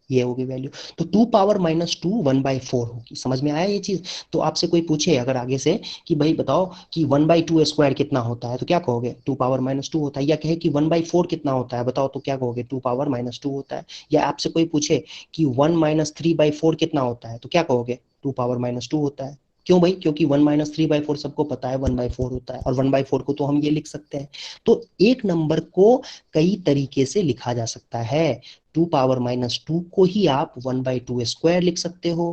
ये होगी वैल्यू। तो 2 पावर -2 1/4 होगी। समझ में आया ये चीज? तो आपसे कोई पूछे अगर आगे से कि भाई बताओ कि 1/2 स्क्वायर कितना होता है, तो क्या कहोगे? 2 पावर -2 होता है। या कहे कि 1/4 कितना होता है बताओ, तो क्या कहोगे? 2 पावर -2 होता है। या आपसे कोई पूछे कि 1 - 3/4 कितना होता है, तो क्या कहोगे? 2 पावर -2 होता है। क्यों भाई? क्योंकि 1 - 3/4 सबको पता है 1/4 होता है, और 1/4 को तो हम ये लिख सकते हैं। तो एक नंबर को कई तरीके से लिखा जा सकता है। 2 पावर -2 को ही आप 1/2 स्क्वायर लिख सकते हो,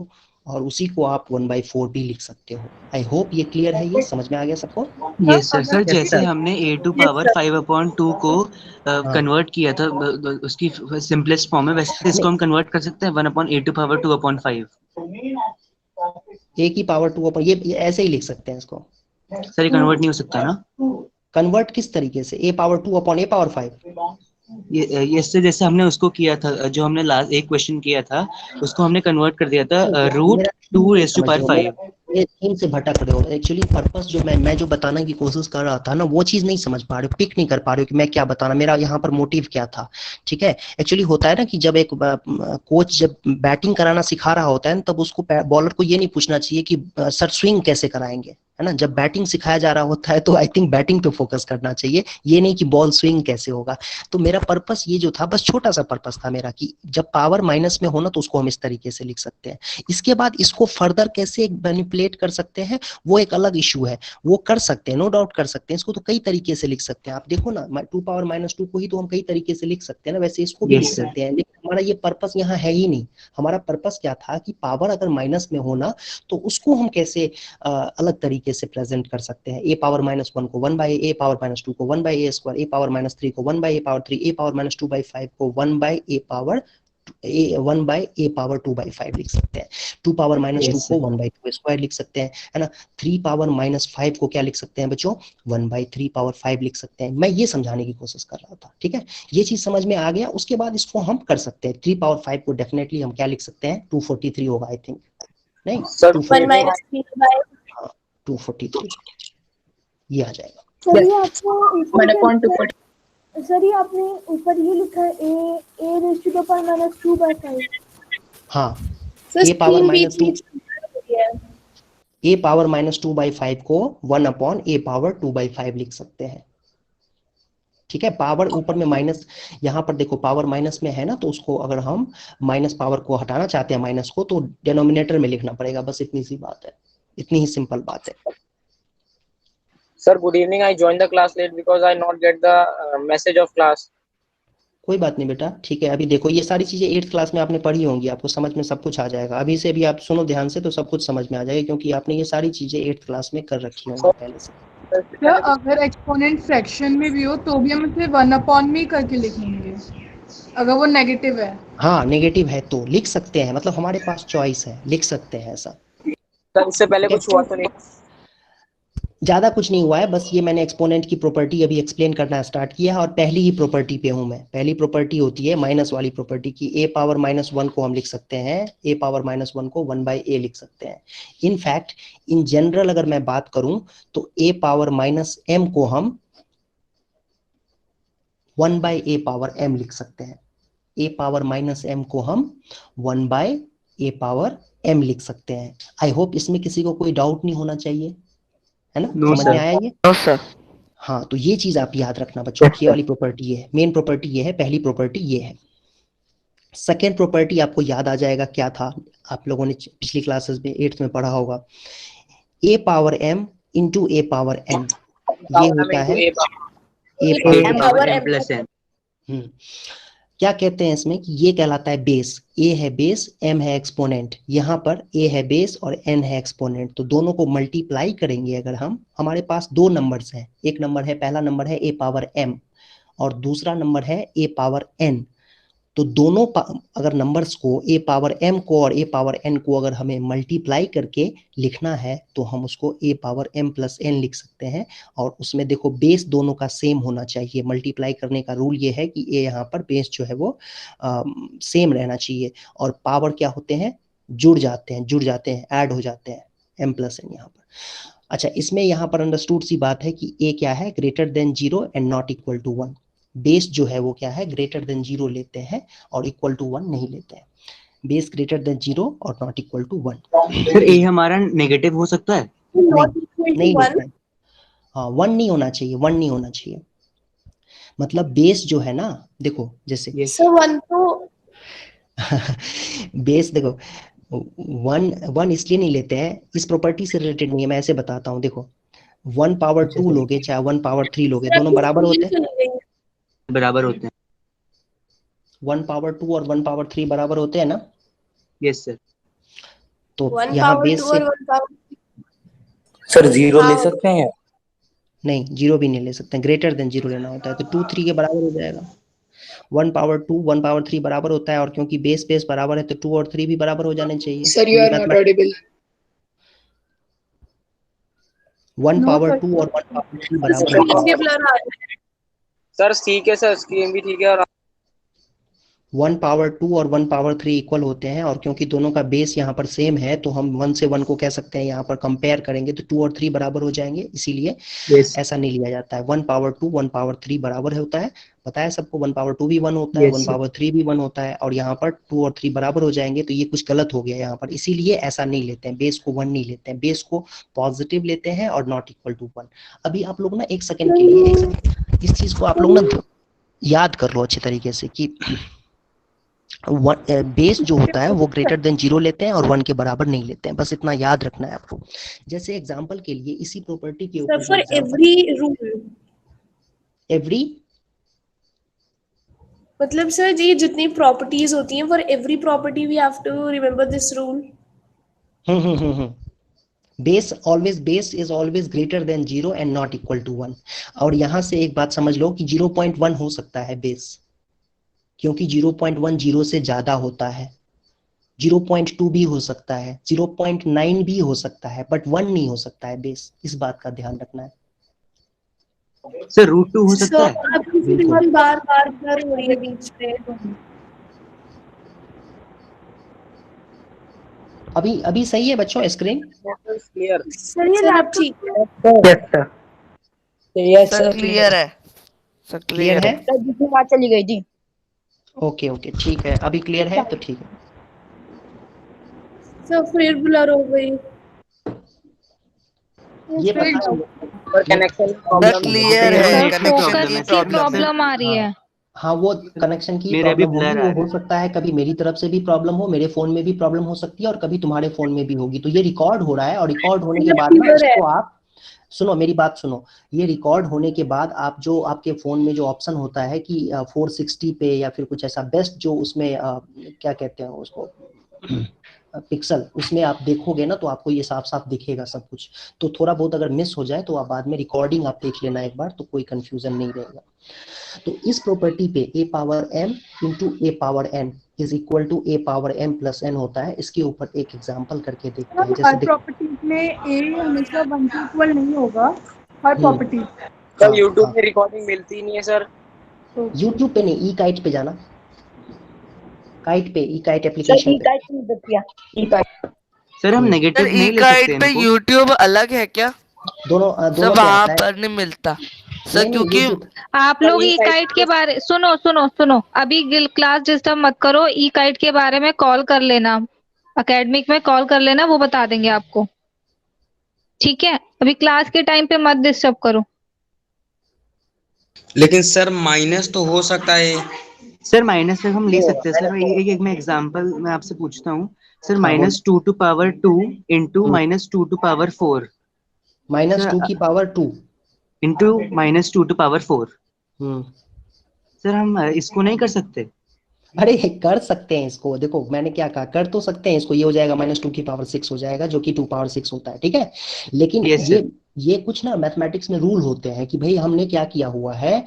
और उसी को आप 1/4 भी लिख सकते हो। आई होप ये क्लियर है, ये समझ में आ गया सबको? Yes sir. सर जैसे हमने a² पावर 5/2 को कन्वर्ट किया था उसकी सिंपलेस्ट फॉर्म में, वैसे इसको हम कन्वर्ट कर सकते हैं 1/a² पावर 2/5। a की पावर 2 अपन ये ऐसे ही लिख सकते हैं इसको। सर ये कन्वर्ट नहीं हो सकता ना? कन्वर्ट किस तरीके से? a power 2/a power 5? ये से जैसे हमने उसको किया था, जो हमने लास्ट एक क्वेश्चन किया था उसको हमने कन्वर्ट कर दिया था √2⁵. ये थीम से भटक रहे हो। एक्चुअली पर्पस जो मैं जो बताने की कोशिश कर रहा था ना, वो चीज नहीं समझ पा रहे हो, पिक नहीं कर पा रहे हो कि मैं क्या बताना, मेरा यहाँ पर मोटिव क्या था, ठीक है। एक्चुअली होता है ना कि जब एक कोच जब बैटिंग कराना सिखा रहा होता है ना, तब उसको बॉलर को ये नहीं पूछना चाहिए कि सर स्विंग कैसे कराएंगे, है ना। जब बैटिंग सिखाया जा रहा होता है तो आई थिंक बैटिंग पे फोकस करना चाहिए, ये नहीं कि बॉल स्विंग कैसे होगा। तो मेरा पर्पस ये जो था, बस छोटा सा पर्पस था मेरा, कि जब पावर माइनस में हो ना, तो उसको हम इस तरीके से लिख सकते हैं। इसके बाद इसको फर्दर कैसे मैनिपुलेट कर सकते हैं वो एक अलग इशू है, वो कर सकते हैं, नो डाउट कर सकते हैं। इसको तो कई तरीके से लिख सकते हैं। आप देखो ना, 2 पावर -2 को ही तो हम कई तरीके से लिख सकते हैं ना, वैसे इसको भी लिख सकते हैं, लेकिन हमारा ये पर्पस यहाँ है ही नहीं। हमारा पर्पस क्या था कि पावर अगर माइनस में हो ना, तो उसको हम कैसे अलग तरीके से प्रेजेंट कर सकते हैं। a पावर -1 को 1/a, पावर -2 को 1/a स्क्वायर, a पावर -3 को 1/a पावर 3, a पावर -2/5 को 1/a power 1 by A power 2/5 लिख सकते हैं। 2 पावर -2 को 1/2 स्क्वायर लिख सकते हैं, है ना। 3 पावर -5 को क्या लिख सकते हैं बच्चों, 1/3 पावर 5 लिख सकते हैं। मैं ये समझाने की कोशिश कर रहा था, ठीक है। ये चीज समझ में आ गया। उसके बाद इसको हम कर सकते हैं। 3 पावर 5 को डेफिनेटली हम क्या लिख सकते हैं, 243 होगा आई थिंक, नहीं सर 243 ये आ जाएगा। सर ये आपको ऊपर 1/240। सर ये आपने ऊपर ये लिखा है a raised to the power -2/5। हाँ, सर a पावर स्क्रीन बीच -2 बीच में हो गया है। a पावर -2/5 को 1/a पावर 2/5 लिख सकते हैं, ठीक है। पावर ऊपर में माइनस, यहाँ पर देखो पावर माइनस में है ना, तो उसको अगर हम माइनस पावर को हटाना चाहते हैं माइनस को, तो डिनोमिनेटर में लिखना पड़ेगा, बस इतनी सी बात है, इतनी ही सिंपल बात है। Sir, good evening. I joined the class late because I not get the message of class. कोई बात नहीं बेटा, ठीक है। अभी देखो ये सारी चीजें 8th क्लास में आपने पढ़ी होंगी, आपको समझ में सब कुछ आ जाएगा। अभी से भी आप सुनो ध्यान से तो सब कुछ समझ में आ जाएगा, क्योंकि आपने ये सारी चीजें 8th क्लास में कर रखी होंगी पहले से। तो अगर एक्सपोनेंट फ्रैक्शन में भी हो तो भी हम इसे 1/में ही करके लिखेंगे, अगर वो नेगेटिव है। हाँ, नेगेटिव है तो लिख सकते हैं, मतलब हमारे पास चॉइस है, लिख सकते हैं ऐसा। सर इससे पहले कुछ हुआ तो नहीं? ज्यादा कुछ नहीं हुआ है, बस ये मैंने एक्सपोनेंट की प्रॉपर्टी अभी एक्सप्लेन करना स्टार्ट किया है, और पहली ही प्रॉपर्टी पे हूं मैं। पहली प्रॉपर्टी होती है माइनस वाली प्रॉपर्टी की। a पावर -1 को हम लिख सकते हैं, a पावर -1 को 1/a लिख सकते हैं। इनफैक्ट इन जनरल अगर मैं बात करूं तो a पावर -m को हम 1/a पावर m लिख सकते हैं। a पावर -m को हम 1/a पावर m लिख सकते हैं। आई होप इसमें किसी को कोई डाउट नहीं होना चाहिए, है ना। समझ में आया ये? No sir. हाँ, तो ये चीज आप याद रखना बच्चों, ये वाली प्रॉपर्टी ये है, मेन प्रॉपर्टी ये है, पहली प्रॉपर्टी ये है। सेकेंड प्रॉपर्टी आपको याद आ जाएगा क्या था, आप लोगों ने पिछली क्लासेस में 8th में पढ़ा होगा, a power m into a power n। ये होता है a power m plus n। क्या कहते हैं इसमें कि ये कहलाता है बेस। a है बेस, m है एक्सपोनेंट। यहाँ पर a है बेस और n है एक्सपोनेंट, तो दोनों को मल्टीप्लाई करेंगे अगर हम, हमारे पास दो नंबर्स हैं। एक नंबर है, पहला नंबर है a पावर m और दूसरा नंबर है a पावर n। तो दोनों अगर नंबर्स को a पावर m को और a पावर n को अगर हमें मल्टीप्लाई करके लिखना है तो हम उसको a power m plus n लिख सकते हैं। और उसमें देखो बेस दोनों का सेम होना चाहिए। मल्टीप्लाई करने का रूल ये है कि a यहाँ पर बेस जो है वो सेम रहना चाहिए, और पावर क्या होते हैं, जुड़ जाते हैं, ऐड हो जाते हैं, m प्लस n यहाँ पर। अच्छा, इसमें यहाँ पर अंडरस्टूड सी बात है कि a क्या है, greater than 0 and not equal to 1। Base जो है वो क्या है, ग्रेटर देन 0 लेते हैं और इक्वल टू 1 नहीं लेते हैं। बेस ग्रेटर देन 0 और not equal to 1। Sir a हमारा नेगेटिव हो सकता है? नहीं होता है। हाँ, 1 नहीं होना चाहिए, 1 नहीं होना चाहिए। मतलब बेस जो है ना, देखो जैसे बेस देखो 1 इसलिए नहीं लेते हैं, इस प्रॉपर्टी से रिलेटेड नहीं है, मैं ऐसे बताता हूँ। देखो 1 पावर 2 लोगे चाहे 1 पावर 3 लोगे, दोनों बराबर होते हैं, बराबर होते हैं। 1 पावर 2 और 1 पावर 3 बराबर होते हैं ना? Yes sir. तो यहाँ बेस से सर 0 ले सकते हैं? नहीं, 0 भी नहीं ले सकते हैं, ग्रेटर देन 0 लेना होता है। तो 2 3 के बराबर हो जाएगा। 1 पावर 2 1 पावर 3 बराबर होता है, और क्योंकि बेस बराबर है तो 2 और 3 भी बराबर हो जाने चाहिए। Sir you are not audible. 1 power 2 और 1 पावर 3 बराबर होता है। सर ठीक है सर, स्क्रीन भी ठीक है और 1 पावर 2 और 1 पावर 3 इक्वल होते हैं, और क्योंकि दोनों का बेस यहाँ पर सेम है तो हम 1 से 1 को कह सकते हैं, यहाँ पर कंपेयर करेंगे तो 2 और 3 बराबर हो जाएंगे, इसीलिए ऐसा नहीं लिया जाता है। 1 पावर 2 1 पावर 3 बराबर होता है, पता है सबको। 1 पावर 2 भी 1 होता है, 1 पावर 3 भी 1 होता है, और यहाँ पर 2 और 3 बराबर हो जाएंगे, तो ये कुछ गलत हो गया यहाँ पर, इसीलिए ऐसा नहीं लेते हैं। बेस को 1 नहीं लेते हैं, बेस को पॉजिटिव लेते हैं और नॉट इक्वल टू 1। अभी आप लोग ना एक सेकेंड के लिए इस चीज को आप लोग ना याद कर लो अच्छे तरीके से कि बेस जो होता है वो ग्रेटर देन 0 लेते हैं और 1 के बराबर नहीं लेते हैं, बस इतना याद रखना है आपको। जैसे एग्जांपल के लिए इसी प्रॉपर्टी के ऊपर फॉर एवरी रूल, एवरी मतलब सर जी जितनी प्रॉपर्टीज होती हैं, for every property we have to remember this rule. Base is always greater than 0 and not equal to 1। और यहाँ से एक बात समझ लो कि 0.1 हो सकता है बेस, क्योंकि 0.1 0 से ज्यादा होता है, 0.2 भी हो सकता है, 0.9 भी हो सकता है, बट 1 नहीं हो सकता है बेस। इस बात का ध्यान रखना है। सर √2 हो सकता है? आपकी बिल्कुल। सिग्नल बार बार ब्लर हो रही है बीच में। अभी सही है बच्चों स्क्रीन? क्लियर। सर अब ठीक है। Yes sir. Yes sir clear है, सर क्लियर क्लियर है? है। सर दूसरी बात चली गई थी। ओके ओके ठीक है, अभी क्लियर है तो ठीक है। सर फिर ब्लर हो गई। ये पता पर कनेक्शन सर प्रॉब्लम क्लियर मेरे है, में कनेक्शन प्रॉब्लम की है सर। प्रॉब्लम आ रही हाँ है। हाँ, वो कनेक्शन की मेरे भी प्रॉब्लम होगी, blur आ वो रहा हो सकता है कभी मेरी तरफ से भी प्रॉब्लम हो, मेरे फोन में भी प्रॉब्लम हो सकती है और कभी तुम्हारे फोन में भी होगी। तो ये रिकॉर्ड हो रहा है और रिकॉर्ड होने के बाद ना क्लियर है। इसको आप सुनो, मेरी बात सुनो। ये रिकॉर्ड होने के बाद आप जो आपके फोन में जो ऑप्शन होता है कि 460 पे या फिर कुछ ऐसा बेस्ट जो उसमें क्या कहते हैं उसको पिक्सल, उसमें आप देखोगे ना तो आपको ये साफ साफ दिखेगा सब कुछ। तो थोड़ा बहुत अगर मिस हो जाए तो आप बाद में रिकॉर्डिंग आप देख लेना एक बार, तो कोई कंफ्यूजन नहीं रहेगा। तो इस प्रॉपर्टी पे a power m into a power n is equal to a power m plus n होता है। इसके ऊपर एक एग्जांपल करके देखते हैं। हर जैसे प्रॉपर्टीज में ए हमेशा 1 के इक्वल नहीं होगा, हर प्रॉपर्टी। सर यूट्यूब में रिकॉर्डिंग मिलती नहीं है सर। यूट्यूब पे नहीं, ई काइट पे जाना, काइट पे, ई काइट सर एप्लीकेशन ई पे। काइट नहीं बचिया, ई काइट। सर हम सर नेगेटिव ई नहीं ले काइट सकते पे इनको? यूट्यूब अलग है क्या? दोनों सर दोनों पे वहां आता है। पर नहीं मिलता सर, नहीं नहीं, क्योंकि यूट्यूब आप लोग ई काइट के बारे सुनो सुनो सुनो, अभी क्लास डिस्टर्ब मत करो। ई काइट के बारे में कॉल कर लेना, एकेडमिक में कॉल कर लेना, वो बता देंगे आपको, ठीक है? अभी क्लास के टाइम पे मत डिस्टर्ब करो। लेकिन सर माइनस तो हो सकता है। सर माइनस तक हम ले सकते हैं सर। एक मैं एग्जांपल मैं आपसे पूछता हूँ सर। हाँ, बोलो। -2 to power 2 into -2 to power 4 -2 की power 2 into -2 to power 4। Hmm. Sir हम इसको नहीं कर सकते? अरे कर सकते हैं इसको, देखो मैंने क्या कहा, कर तो सकते हैं इसको। ये हो जाएगा -2 की पावर 6 हो जाएगा, जो कि 2 पावर 6 होता है, ठीक है? लेकिन Yes, sir. ये कुछ ना मैथमेटिक्स में रूल होते हैं कि भाई हमने क्या किया हुआ है।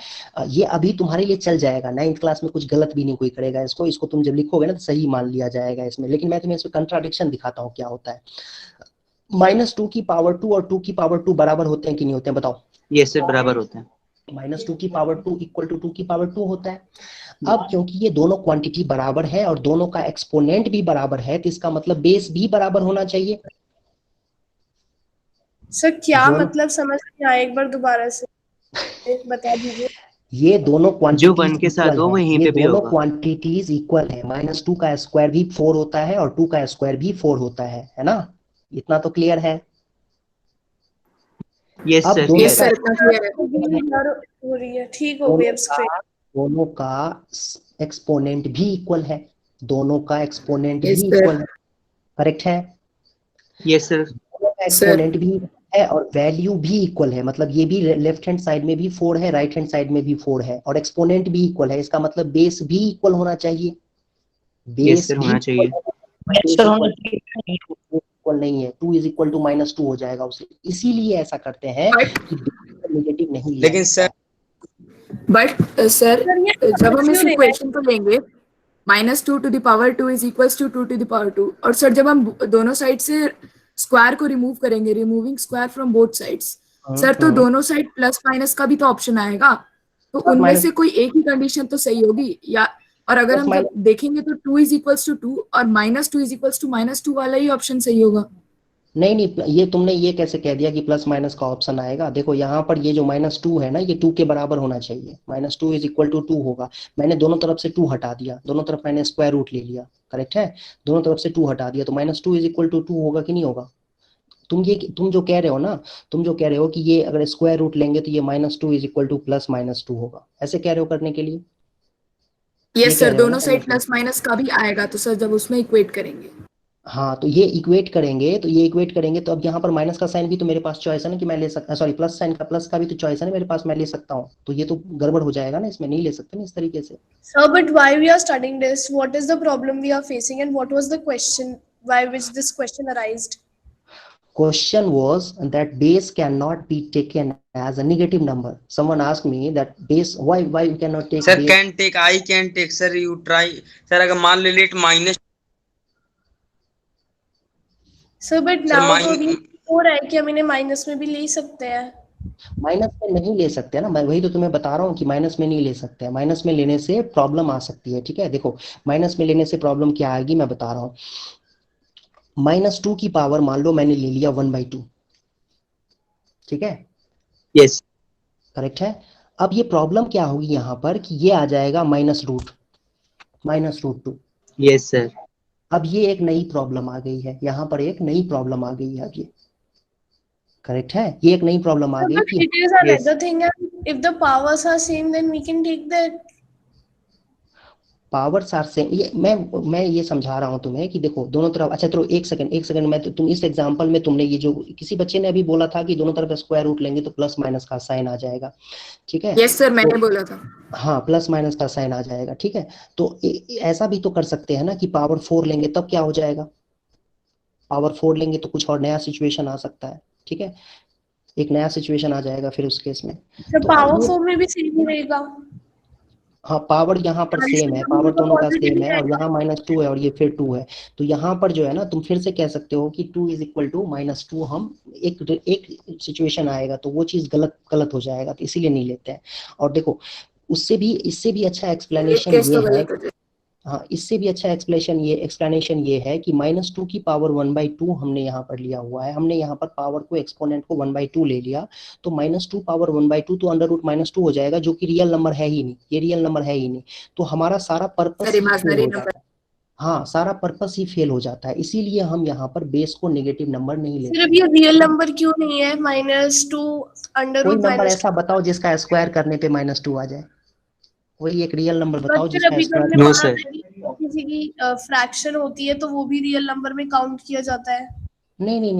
ये अभी तुम्हारे लिए चल जाएगा, 9th क्लास में कुछ गलत भी नहीं कोई करेगा इसको। इसको तुम जब लिखोगे ना तो सही मान लिया जाएगा इसमें। लेकिन मैं तुम्हें इसमें कंट्राडिक्शन दिखाता हूँ क्या होता है। -2 की पावर 2 और 2 की पावर 2 बराबर होते हैं कि नहीं होते हैं, बताओ? यस सर, बराबर होते हैं। -2 की पावर 2 इक्वल टू 2 की पावर 2 होता है। अब क्योंकि ये दोनों क्वांटिटी बराबर है और दोनों का एक्सपोनेंट भी बराबर है, तो इसका मतलब बेस भी बराबर होना चाहिए। सर क्या दोनों- मतलब समझ नहीं आया, एक बार दोबारा से बता दीजिए। ये दोनों जो क्वांटिटीज 1 के साथ इक्वल हो है, वहीं ये पे भी दोनों होगा। क्वांटिटीज इक्वल है। -2 का स्क्वायर भी 4 होता है और 2 का स्क्वायर भी 4 होता है ना? इतना तो क्लियर है। यस अब सर, दोनों क्लियर का है। इतना क्लियर है। हो रही है, ठीक हो गई अब स्ट्रेट। दोनों का एक्सपोनेंट भी इक्वल है, दोनों का एक्सपोनेंट भी इक्वल है, करेक्ट है? Yes sir. एक्सपोनेंट भी है और वैल्यू भी इक्वल है। मतलब ये भी लेफ्ट हैंड साइड में भी 4 है, राइट हैंड साइड में भी 4 है और एक्सपोनेंट भी इक्वल है। इसका मतलब बेस भी इक्वल होना चाहिए। यस सर, होना चाहिए। इक्वल नहीं है, 2 इज इक्वल टू -2 हो जाएगा उसे। इसीलिए ऐसा करते हैं कि नेगेटिव नहीं लिया लेकिन जाता है। बट सर जब हम इस इक्वेशन को लेंगे -2 to the power 2 is equals to 2 to the power 2, और सर जब हम दोनों साइड से स्क्वायर को रिमूव करेंगे, removing square from both sides, sir तो दोनों साइड प्लस माइनस का भी तो ऑप्शन आएगा। तो उनमें से कोई एक ही कंडीशन तो सही होगी या, और अगर हम जब देखेंगे तो 2 इज इक्वल्स टू 2 और -2 इज इक्वल्स टू -2 वाला ही ऑप्शन सही होगा। नहीं, ये तुमने ये कैसे कह दिया कि प्लस माइनस का ऑप्शन आएगा? देखो यहाँ पर ये जो -2 है ना, ये 2 के बराबर होना चाहिए। -2 इज इक्वल टू 2 होगा। मैंने दोनों तरफ से 2 हटा दिया, दोनों तरफ मैंने स्क्वायर रूट ले लिया, करेक्ट है? दोनों तरफ से 2 हटा दिया तो -2 इज इक्वल टू 2 होगा कि नहीं होगा? तुम जो कह रहे हो ना, तुम जो कह रहे हो कि ये अगर स्क्वायर रूट लेंगे तो ये -2 इज इक्वल टू प्लस -2 होगा, ऐसे कह रहे हो करने के लिए? यस सर, दोनों साइड प्लस माइनस का भी आएगा तो सर जब उसमें इक्वेट करेंगे। हाँ, तो ये इक्वेट करेंगे तो अब यहाँ पर माइनस का साइन भी तो मेरे पास चॉइस है ना कि मैं ले सकता, सॉरी प्लस साइन का, प्लस का भी तो चॉइस है ना मेरे पास, मैं ले सकता हूँ। तो ये तो गड़बड़ हो जाएगा ना, इसमें नहीं ले सकते ना इस तरीके से। Sir, but why we are studying this? What is the problem we are facing, and what was the question? Why which this question arised? Question was that base cannot be taken as a negative number. Someone asked me that base, why you cannot take sir base? Can take, I can take sir, you try sir. अगर मान ले let minus sir but now तो अभी हो रहा है कि हम इन्हें माइनस में भी ले सकते हैं। माइनस में नहीं ले सकते ना, मैं वही तो तुम्हें बता रहा हूँ कि माइनस में नहीं ले सकते हैं। माइनस में लेने से प्रॉब्लम आ सकती है, ठीक है। देखो माइनस में लेने से प्रॉब्लम क्या आएगी मैं बता रहा हूँ। -2 की पावर मान लो मैंने ले लिया 1/2, ठीक है। यस करेक्ट है। अब ये प्रॉब्लम क्या होगी यहाँ पर कि ये आ जाएगा -√2। Yes sir. अब ये एक नई प्रॉब्लम आ गई है, यहाँ पर एक नई प्रॉब्लम आ गई है। अब ये करेक्ट है, ये एक नई प्रॉब्लम आ गई कि It is another thing, if the powers are same then we can take that. Powers are same. ये मैं ये समझा रहा हूँ तुम्हें कि देखो दोनों तरफ, अच्छा चलो एक सेकंड मैं तुम इस एग्जांपल में तुमने ये जो किसी बच्चे ने अभी बोला था कि दोनों तरफ स्क्वायर रूट लेंगे तो प्लस माइनस का साइन आ जाएगा, ठीक है। यस सर, मैंने बोला था। हाँ, प्लस माइनस का साइन आ जाएगा, ठीक है। तो ऐसा भी तो कर सकते हैं ना कि पावर 4 लेंगे तब क्या हो जाएगा, पावर 4 लेंगे तो कुछ और नया सिचुएशन आ सकता है, ठीक है। एक नया सिचुएशन आ जाएगा फिर उस केस में। तो पावर 4 में भी सेम ही रहेगा। हाँ, पावर यहाँ पर सेम है, पावर दोनों का सेम है, और यहाँ -2 है और ये फिर 2 है। तो यहाँ पर जो है ना, तुम फिर से कह सकते हो कि 2 = -2। हम एक सिचुएशन आएगा तो वो चीज गलत हो जाएगा, तो इसीलिए नहीं लेते हैं। और देखो इससे भी अच्छा एक्सप्लेनेशन ये है, हाँ इससे भी अच्छा एक्सप्लेनेशन ये है कि -2 की पावर 1/2 हमने यहाँ पर लिया हुआ है। हमने यहाँ पर पावर को, एक्सपोनेंट को 1/2 ले लिया, तो -2 पावर 1/2 तो √-2 हो जाएगा, जो कि रियल नंबर है ही नहीं, ये रियल नंबर है ही नहीं। तो हमारा सारा पर्पस फेल हो जाता है। हाँ, सारा पर्पस ही फेल हो जाता है, इसीलिए हम यहाँ पर बेस को नेगेटिव नंबर नहीं लेते। सिर्फ ये रियल नंबर क्यों नहीं है? -2 √-2। कोई नंबर ऐसा बताओ जिसका स्क्वायर करने पे -2 आ जाए, कोई एक रियल नंबर बताओ जिसका स्क्वायर। No sir. किसी की फ्रैक्शन होती है तो वो भी रियल नंबर में काउंट किया जाता है। नहीं,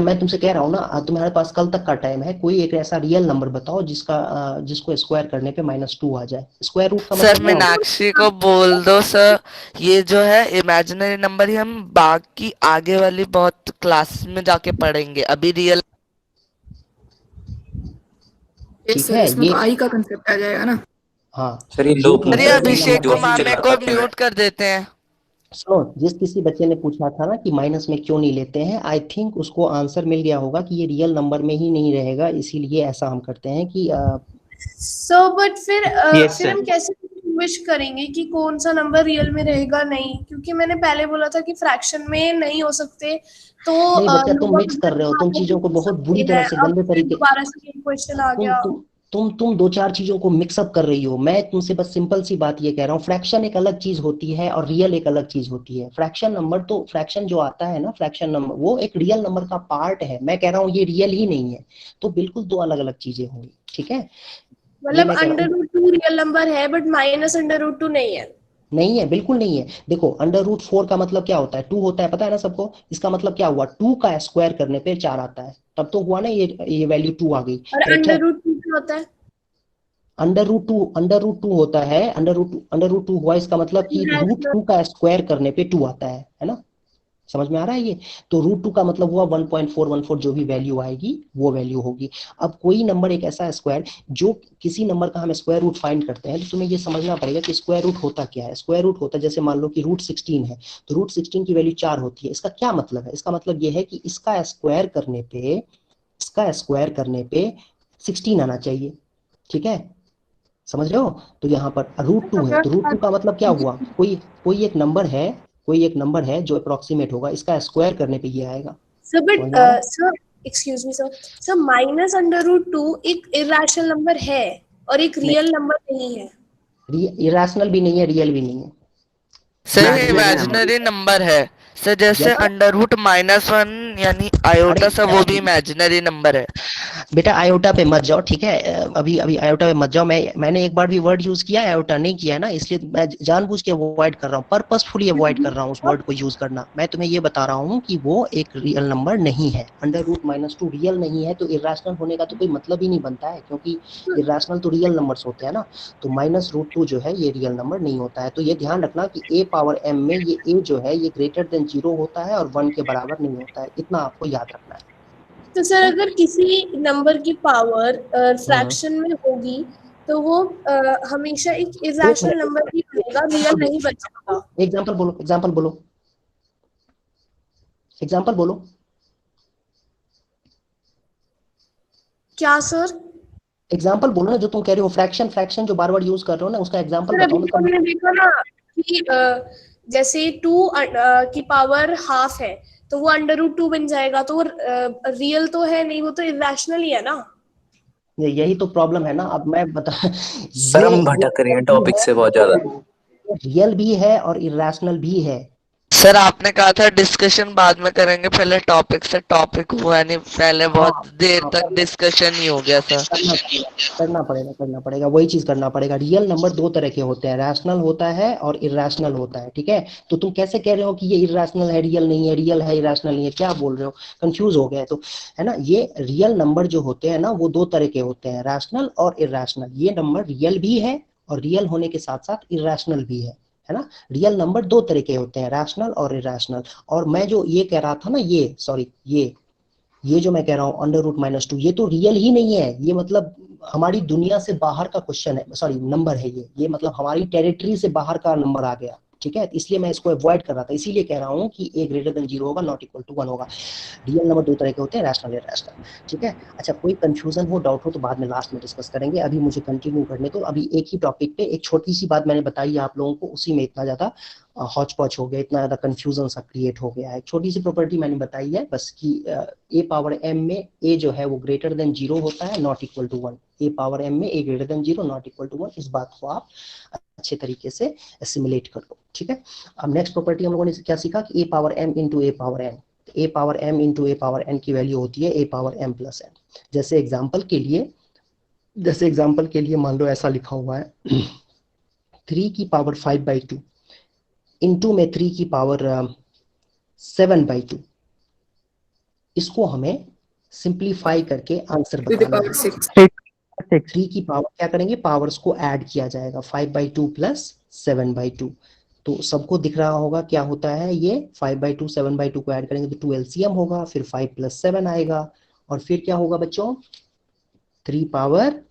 मैं तुमसे कह रहा हूँ ना, तुम्हारे पास कल तक का टाइम है, कोई एक ऐसा रियल नंबर बताओ जिसको स्क्वायर करने पे -2 आ जाए। स्क्वायर रूट का सर मतलब मीनाक्षी को बोल दो सर, ये जो है इमेजिनरी नंबर ही हम बाकी आगे वाली बहुत क्लास में जाके पढ़ेंगे, अभी रियल। ठीक है, इसमें तो आई का कंसेप्ट आ जाएगा ना। हाँ सर ये लो अरे अभिषेक को मामे को म्यूट कर देते हैं। सुनो, जिस किसी बच्चे ने पूछा था ना कि माइनस में क्यों नहीं लेते हैं, आई थिंक उसको आंसर मिल गया होगा कि ये रियल नंबर में ही नहीं रहेगा, इसीलिए ऐसा हम करते हैं कि बट फिर हम कैसे डिस्टिंग्विश करेंगे कि कौन सा नंबर रियल में रहेगा नहीं? क्योंकि मैंने पहले बोला था कि फ्रैक्शन में नहीं हो सकते, तो नहीं बच्चा, तुम मिक्स कर रहे हो, तुम चीजों को बहुत बुरी तरह से गंदे तरीके, दोबारा से क्वेश्चन आ गया। तुम 2-4 चीजों को मिक्सअप कर रही हो। मैं तुमसे बस सिंपल सी बात ये कह रहा हूँ, फ्रैक्शन एक अलग चीज होती है और रियल एक अलग चीज होती है। फ्रैक्शन जो आता है ना, फ्रैक्शन नंबर वो एक रियल नंबर का पार्ट है। मैं कह रहा हूँ ये रियल ही नहीं है, तो बिल्कुल 2 अलग-अलग चीजें होंगी, ठीक है। मतलब √2 रियल नंबर है बट -√2 नहीं है, बिल्कुल नहीं है। देखो √4 का मतलब क्या होता है? 2 होता है, पता है ना सबको। इसका मतलब क्या हुआ? 2 का स्क्वायर करने पे 4 आता है, तब तो हुआ ना ये वैल्यू 2 आ गई। और √2 क्या होता है? √2 होता है, √2 हुआ, इसका मतलब कि √2 का स्क्वायर करने पे 2 आता है ना। समझ में आ रहा है ये? तो √2 का मतलब हुआ 1.414, जो भी वैल्यू आएगी वो वैल्यू होगी। अब कोई नंबर एक ऐसा स्क्वायर, जो किसी नंबर का हम स्क्वायर रूट फाइंड करते हैं, तो तुम्हें ये समझना पड़ेगा कि स्क्वायर रूट होता क्या है। स्क्वायर रूट होता है, जैसे मान लो कि √16 है, तो √16 की वैल्यू 4 होती है। इसका क्या मतलब है? इसका मतलब ये है कि इसका स्क्वायर करने पे 16 आना चाहिए, ठीक है। समझ रहे हो? तो यहाँ पर √2 है, तो √2 का मतलब क्या हुआ? कोई एक नंबर है जो अप्रोक्सीमेट होगा, इसका स्क्वायर करने पे ये आएगा। सर एक्सक्यूज मी सर, -√2 एक इरेशनल नंबर है और एक रियल नंबर नहीं है। इरेशनल भी नहीं है, रियल भी नहीं है सर, इमेजिनरी नंबर है सर, जैसे √-1 यानी आयोटा सर, वो भी इमेजिनरी नंबर है। बेटा आयोटा पे मत जाओ, ठीक है। अभी आयोटा पे मत जाओ। मैंने एक बार भी वर्ड यूज किया, आयोटा नहीं किया ना, इसलिए मैं जानबूझ के अवॉइड कर रहा हूँ, पर्पसफुली अवॉइड कर रहा हूँ उस वर्ड को यूज करना। मैं तुम्हें ये बता रहा हूँ कि वो एक रियल नंबर नहीं है। √-2 रियल नहीं है, तो इरेशनल होने का तो कोई मतलब ही नहीं बनता है, क्योंकि इरेशनल तो रियल नंबर्स होते हैं ना। तो -√2 जो है ये रियल नंबर नहीं होता है। तो ये ध्यान रखना कि a पावर m में ये a जो है ये ग्रेटर देन 0 होता है और 1 के बराबर नहीं होता है, इतना आपको याद रखना है। तो सर अगर किसी नंबर की पावर फ्रैक्शन में होगी तो वो हमेशा एक इरेशनल नंबर ही बनेगा, रियल नहीं बचेगा। एग्जांपल बोलो, एग्जांपल बोलो, एग्जांपल बोलो। क्या सर? एग्जांपल बोलो ना, जो तुम कह रहे हो फ्रैक्शन, फ्रैक्शन जो बार बार यूज कर रहे हो ना, उसका एग्जांपल बताओ ना। हमने देखा ना कि जैसे 2 की पावर हाफ है तो वो √2 बन जाएगा, तो वो रियल तो है नहीं, वो तो इरेशनल ही है ना। यही तो प्रॉब्लम है ना। अब मैं बता, सर हम भटक रहे हैं टॉपिक से बहुत ज्यादा। रियल भी है और इरेशनल भी है। सर आपने कहा था डिस्कशन बाद में करेंगे, पहले टॉपिक से टॉपिक हुआ नहीं, पहले बहुत देर तक डिस्कशन ही हो गया सर। करना पड़ेगा, वही चीज करना पड़ेगा। रियल नंबर दो तरह के होते हैं, रैशनल होता है और इरेशनल होता है, ठीक है। तो तुम कैसे कह रहे हो कि ये इरेशनल है, रियल नहीं है, रियल है इरेशनल नहीं है, क्या बोल रहे हो? कंफ्यूज हो गए तो, है ना। ये रियल नंबर जो होते हैं ना, वो दो तरह के होते हैं, रैशनल और इरेशनल। ये नंबर रियल भी है और रियल होने के साथ साथ इरेशनल भी है ना। रियल नंबर दो तरह के होते हैं, रैशनल और इरेशनल। और मैं जो ये कह रहा था ना, ये सॉरी, ये जो मैं कह रहा हूँ √-2, ये तो रियल ही नहीं है। ये मतलब हमारी दुनिया से बाहर का क्वेश्चन है, सॉरी नंबर है ये मतलब हमारी टेरिटरी से बाहर का नंबर आ गया, ठीक है। इसलिए मैं इसको अवॉइड कर रहा था, इसीलिए कह रहा हूँ कि a > 0 होगा, ≠ 1 होगा। रियल नंबर दो तरह के होते हैं, रैशनल इरेशनल, ठीक है। अच्छा, कोई कंफ्यूजन हो, डाउट हो तो बाद में लास्ट में डिस्कस करेंगे, अभी मुझे कंटिन्यू करने दो। अभी एक ही टॉपिक पे एक छोटी सी बात मैंने बताई आप लोगों को, उसी में इतना ज्यादा हॉच पॉच हो गया, इतना ज्यादा कंफ्यूजन सा क्रिएट हो गया है। छोटी सी प्रॉपर्टी मैंने बताई है बस कि a⁻m में a जो है वो >0 होता है, ≠ 1। a⁻m में a > 0 ≠ 1। इस बात को आप अच्छे तरीके से एसिमुलेट कर लो, ठीक है। अब नेक्स्ट प्रॉपर्टी हम लोगों ने क्या सीखा कि a⁻m × a⁻n, a⁻m × a⁻n की वैल्यू होती है a⁻m + n। जैसे एग्जांपल के लिए मान लो ऐसा लिखा हुआ है 3 की पावर 5/2 इंटू में 3 की पावर 7/2। इसको हमें सिंप्लीफाई करके आंसर बताना है। 3 की पावर क्या करेंगे, पावर्स को ऐड किया जाएगा, 5/2 + 7/2। तो सबको दिख रहा होगा क्या होता है ये, 5/2 7/2 को ऐड करेंगे तो 2 LCM होगा, फिर 5 + 7 आएगा, और फिर क्या होगा बच्चों, 3 पावर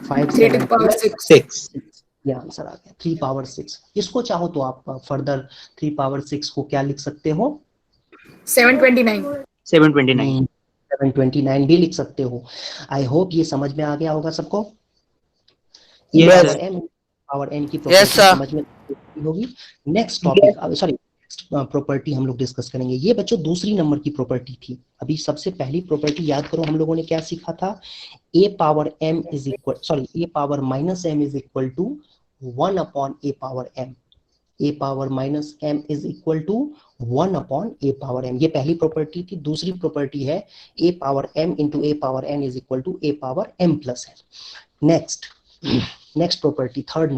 5 7 6, ये आंसर आ गया 3 पावर 6। इसको चाहो तो आप फर्दर 3 पावर 6 को क्या लिख सकते हो, 729 भी लिख सकते हो। आई होप ये समझ में आ गया होगा सबको। a⁻m की प्रॉपर्टी समझ में होगी। नेक्स्ट टॉपिक, सॉरी प्रॉपर्टी हम लोग डिस्कस करेंगे। ये बच्चों दूसरी नंबर की प्रॉपर्टी थी। अभी सबसे पहली प्रॉपर्टी याद करो, हम लोगों ने क्या सीखा था, a⁻m = 1/m = 1/a⁻m। a⁻m = 1/a⁻m। ये पहली प्रॉपर्टी थी। दूसरी प्रॉपर्टी है a⁻m × a⁻n = a⁻m + n। Next property, third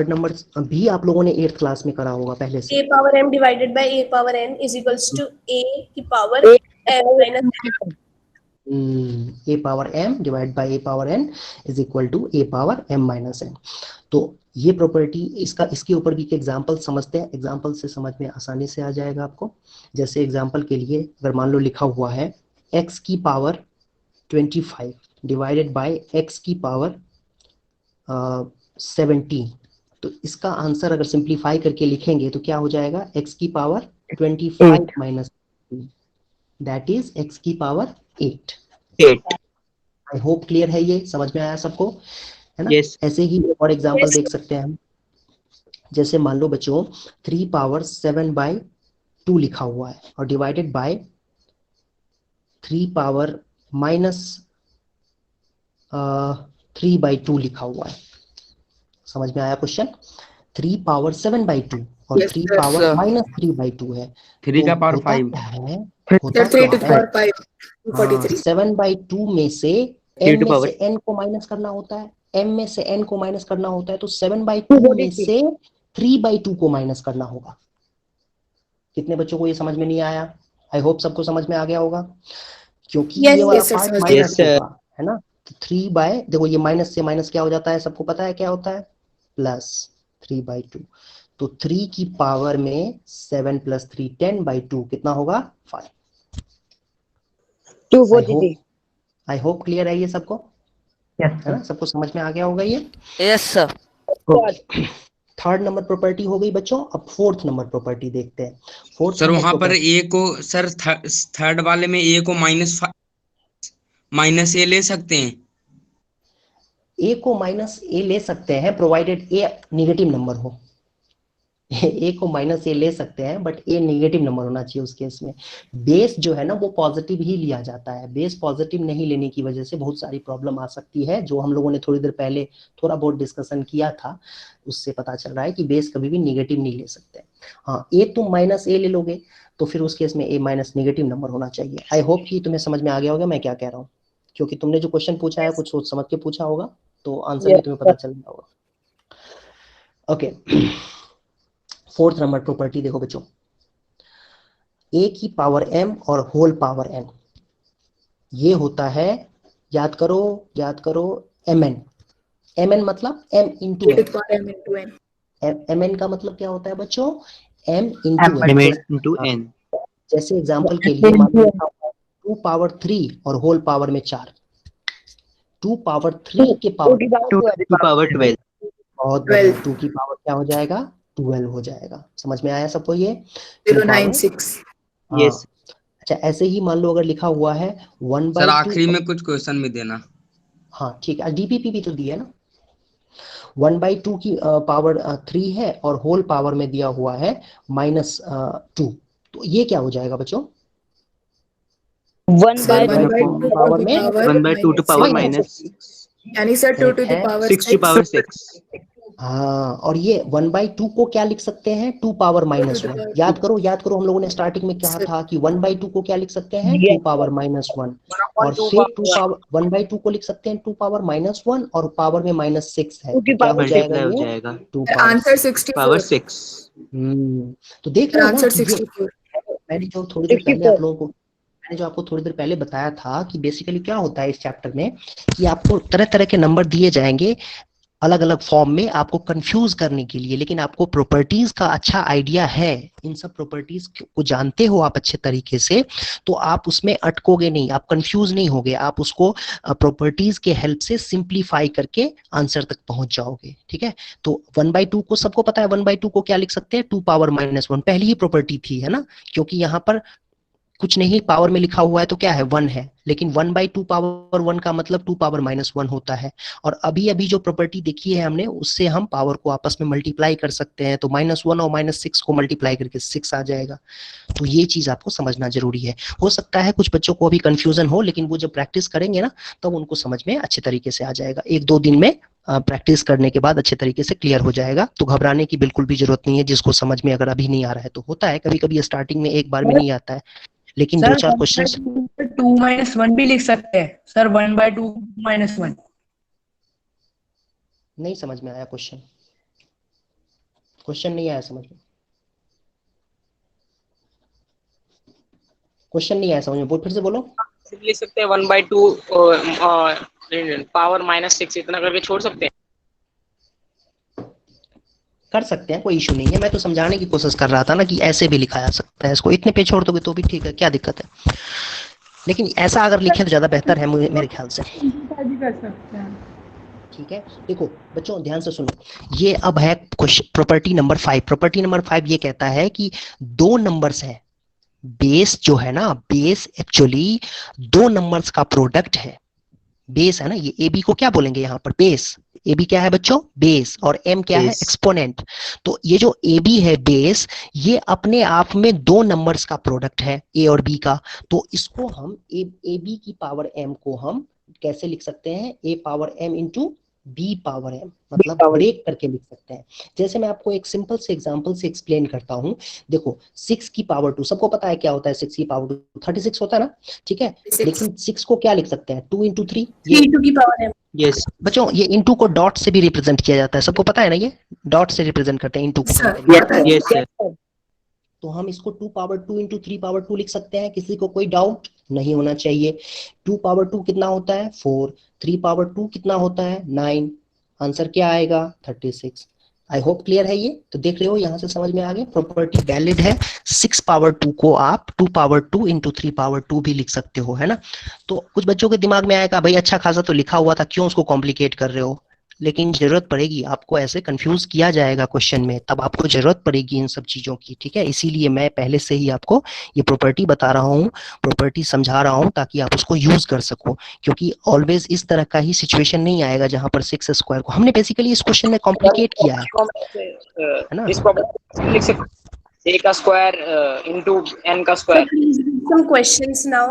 number भी आप लोगों ने 8th क्लास में करा होगा पहले से। a⁻m / a⁻n = a की power m - n। a⁻m / a⁻n = a⁻m - n। तो ये प्रॉपर्टी, इसके ऊपर भी एक एग्जांपल समझते हैं। एग्जांपल से समझ में आसानी से आ जाएगा आपको। जैसे एग्जांपल के लिए अगर मान लो लिखा हुआ है x की पावर 25 डिवाइडेड बाय x की पावर 17, तो इसका आंसर अगर सिंप्लीफाई करके लिखेंगे तो क्या हो जाएगा, x की पावर 25 - दैट इज x की पावर 8। आई होप क्लियर है, ये समझ में आया सबको, है ना। ऐसे ही और एग्जांपल देख सकते हैं हम। जैसे मान लो बच्चों 3 पावर 7/2 लिखा हुआ है और डिवाइडेड बाय 3 पावर -3/2 लिखा हुआ है। समझ में आया क्वेश्चन? 3 पावर 7/2 और 3 पावर -3/2 है। 3 का पावर 5 है, होता 7/2 में से m में से n को माइनस करना होता है, m में से n को माइनस करना होता है, तो 7/2 में से 3/2 को माइनस करना होगा। कितने बच्चों को ये समझ में नहीं आया? आई होप सबको समझ में आ गया होगा, क्योंकि ये वाला पार्ट माइनस होगा, है ना। तो 3 देखो ये माइनस से माइनस क्या हो जाता है, सबको पता है क्या होता है, +3/2। तो तो 3 की पावर में 7 + 3 10/2 कितना होगा 5। 243। आई होप क्लियर है ये सबको, है ना, सबको समझ में आ गया होगा ये। Yes sir. Third number property हो गई बच्चों। अब फोर्थ नंबर प्रॉपर्टी देखते हैं। फोर्थ सर नंबर वहां पर प्रॉपर्टी, ए को सर थर्ड वाले में ए को माइनस ए ले सकते हैं। ए को -a ले सकते हैं प्रोवाइडेड ए निगेटिव नंबर हो। ए को -a ले सकते हैं बट ए नेगेटिव नंबर होना चाहिए उस केस में। बेस जो है ना वो पॉजिटिव ही लिया जाता है। बेस पॉजिटिव नहीं लेने की वजह से बहुत सारी प्रॉब्लम आ सकती है, जो हम लोगों ने थोड़ी देर पहले थोड़ा बहुत डिस्कशन किया था, उससे पता चल रहा है कि बेस कभी भी नेगेटिव नहीं ले सकते। हाँ, ए तुम -a ले लोगे तो फिर उस केस में ए माइनस नेगेटिव नंबर होना चाहिए। आई होप कि तुम्हें समझ में आ गया होगा मैं क्या कह रहा हूँ, क्योंकि तुमने जो क्वेश्चन पूछा है कुछ सोच समझ के पूछा होगा, तो आंसर भी तुम्हें पता चल गया होगा। ओके, फोर्थ नंबर प्रॉपर्टी देखो बच्चों, a की पावर m और होल पावर n, ये होता है, याद करो mn। mn मतलब m इंटू n। mn का मतलब क्या होता है बच्चों, m इंटू n। जैसे एग्जांपल के लिए मान लो 2 पावर 3 और होल पावर में 4, 2 पावर 3 के पावर 2 पावर 12। बहुत बढ़िया, 2 की पावर क्या हो जाएगा 12 हो जाएगा। समझ में आया सबको ये? 096। यस। अच्छा, ऐसे ही मान लो अगर लिखा हुआ है 1/2। सर आखिरी में कुछ क्वेश्चन में देना। हाँ ठीक है, डीपीपी भी तो दिया ना। 1/2 की पावर 3 है और होल पावर में दिया हुआ है -2, तो ये क्या हो जाएगा बच्चों? 1/2 पावर में 1/2 टू पावर माइनस, यानी sir 2 to the power 6 to power 6। हाँ, और ये 1/2 को क्या लिख सकते हैं, 2 पावर -1। याद करो हम लोगों ने स्टार्टिंग में कहा था कि 1/2 को क्या लिख सकते हैं, 2 पावर -1, और फिर 2 पावर 1/2 को लिख सकते हैं 2 पावर -1 और पावर में -6 है, तो क्या हो जाएगा ये 2 आंसर 64 पावर 6। तो देख रहे हो ना, आंसर कि 64। मैंने जो थोड़ी देर पहले आप लोगों को मैंने जो आपको थोड़ी देर पहले बताया था कि बेसिकली क्या होता है इस चैप्टर में, कि आपको तरह तरह के नंबर दिए जाएंगे अलग अलग फॉर्म में आपको कंफ्यूज करने के लिए, लेकिन आपको प्रॉपर्टीज का अच्छा आइडिया है, इन सब प्रॉपर्टीज को जानते हो आप अच्छे तरीके से, तो आप उसमें अटकोगे नहीं, आप कंफ्यूज नहीं होगे, आप उसको प्रॉपर्टीज के हेल्प से सिंप्लीफाई करके आंसर तक पहुंच जाओगे। ठीक है, तो 1/2 को सबको पता है, 1/2 को क्या लिख सकते हैं, 2 पावर -1, पहली ही प्रॉपर्टी थी, है ना, क्योंकि यहाँ पर कुछ नहीं पावर में लिखा हुआ है तो क्या है 1 है, लेकिन 1/2 पावर 1 का मतलब 2 पावर -1 होता है। और अभी जो प्रॉपर्टी देखी है हमने, उससे हम पावर को आपस में मल्टीप्लाई कर सकते हैं, तो -1 और -6 को मल्टीप्लाई करके 6 आ जाएगा। तो ये चीज आपको समझना जरूरी है। हो सकता है कुछ बच्चों को अभी कंफ्यूजन हो, लेकिन वो जब प्रैक्टिस करेंगे ना तब उनको समझ में अच्छे तरीके से आ जाएगा। 1-2 दिन में प्रैक्टिस करने के बाद अच्छे तरीके से क्लियर हो जाएगा, तो घबराने की बिल्कुल भी जरूरत नहीं है। जिसको समझ में अगर अभी नहीं आ रहा है, तो होता है कभी कभी स्टार्टिंग में एक बार में नहीं आता है, लेकिन 2-4 क्वेश्चंस 2 - 1 भी लिख सकते हैं सर, 1/2 -1। नहीं समझ में आया क्वेश्चन नहीं आया समझ में, क्वेश्चन नहीं आया समझ में, फिर से बोलो। लिख सकते हैं 1/2 पावर -6, इतना करके छोड़ सकते हैं। कर सकते हैं, कोई इशू नहीं है। मैं तो समझाने की कोशिश कर रहा था ना कि ऐसे भी लिखा जा सकता है, इसको इतने पे छोड़ दोगे तो भी ठीक है, क्या दिक्कत है, लेकिन ऐसा अगर लिखे तो ज्यादा बेहतर है मेरे ख्याल से। भी कर सकते हैं। ठीक है, देखो बच्चों ध्यान से सुनो, ये अब है प्रॉपर्टी नंबर 5। प्रॉपर्टी नंबर 5 ये कहता है कि 2 नंबर्स है, बेस जो है ना, बेस एक्चुअली 2 नंबर्स का प्रोडक्ट है। बेस है ना, ये ए बी को क्या बोलेंगे यहाँ पर, बेस। ए बी क्या है बच्चों, बेस, और एम क्या है, एक्सपोनेंट। तो ये जो ए बी है बेस, ये अपने आप में 2 नंबर्स का प्रोडक्ट है, ए और बी का। तो इसको हम ए बी की पावर एम को हम कैसे लिख सकते हैं, A power M into B power M, मतलब ब्रेक करके लिख सकते हैं। जैसे मैं आपको एक सिंपल से एग्जांपल से एक्सप्लेन करता हूं। देखो 6 की पावर 2 सबको पता है क्या होता है, 6 की पावर 2 36 होता है ना, ठीक है, लेकिन 6 को क्या लिख सकते हैं, 2 × 3, ये 2 की पावर m। यस बच्चों, ये इंटू को डॉट से भी रिप्रेजेंट किया जाता है, सबको पता है ना, ये डॉट से रिप्रेजेंट करते हैं इंटू को। Yes sir. तो हम इसको 2 पावर 2 × 3 पावर 2 लिख सकते हैं, किसी को कोई डाउट नहीं होना चाहिए। 2 पावर 2 कितना होता है 4, 3 पावर 2 कितना होता है 9, आंसर क्या आएगा 36। आई होप क्लियर है ये। तो देख रहे हो यहाँ से समझ में आ गया, प्रॉपर्टी वैलिड है। 6 पावर 2 को आप 2 पावर 2 इंटू 3 पावर 2 भी लिख सकते हो, है ना। तो कुछ बच्चों के दिमाग में आएगा भाई अच्छा खासा तो लिखा हुआ था, क्यों उसको कॉम्प्लिकेट कर रहे हो। लेकिन जरूरत पड़ेगी आपको, ऐसे कंफ्यूज किया जाएगा क्वेश्चन में, तब आपको जरूरत पड़ेगी इन सब चीजों की, ठीक है। इसीलिए मैं पहले से ही आपको ये प्रॉपर्टी बता रहा हूँ, प्रॉपर्टी समझा रहा हूँ, ताकि आप उसको यूज कर सको। क्योंकि ऑलवेज इस तरह का ही सिचुएशन नहीं आएगा जहां पर 6 स्क्वायर को हमने बेसिकली इस क्वेश्चन में कॉम्प्लिकेट किया है ना। इस प्रॉपर्टी लिख सकते a का स्क्वायर इनटू n का square. Please read some questions now.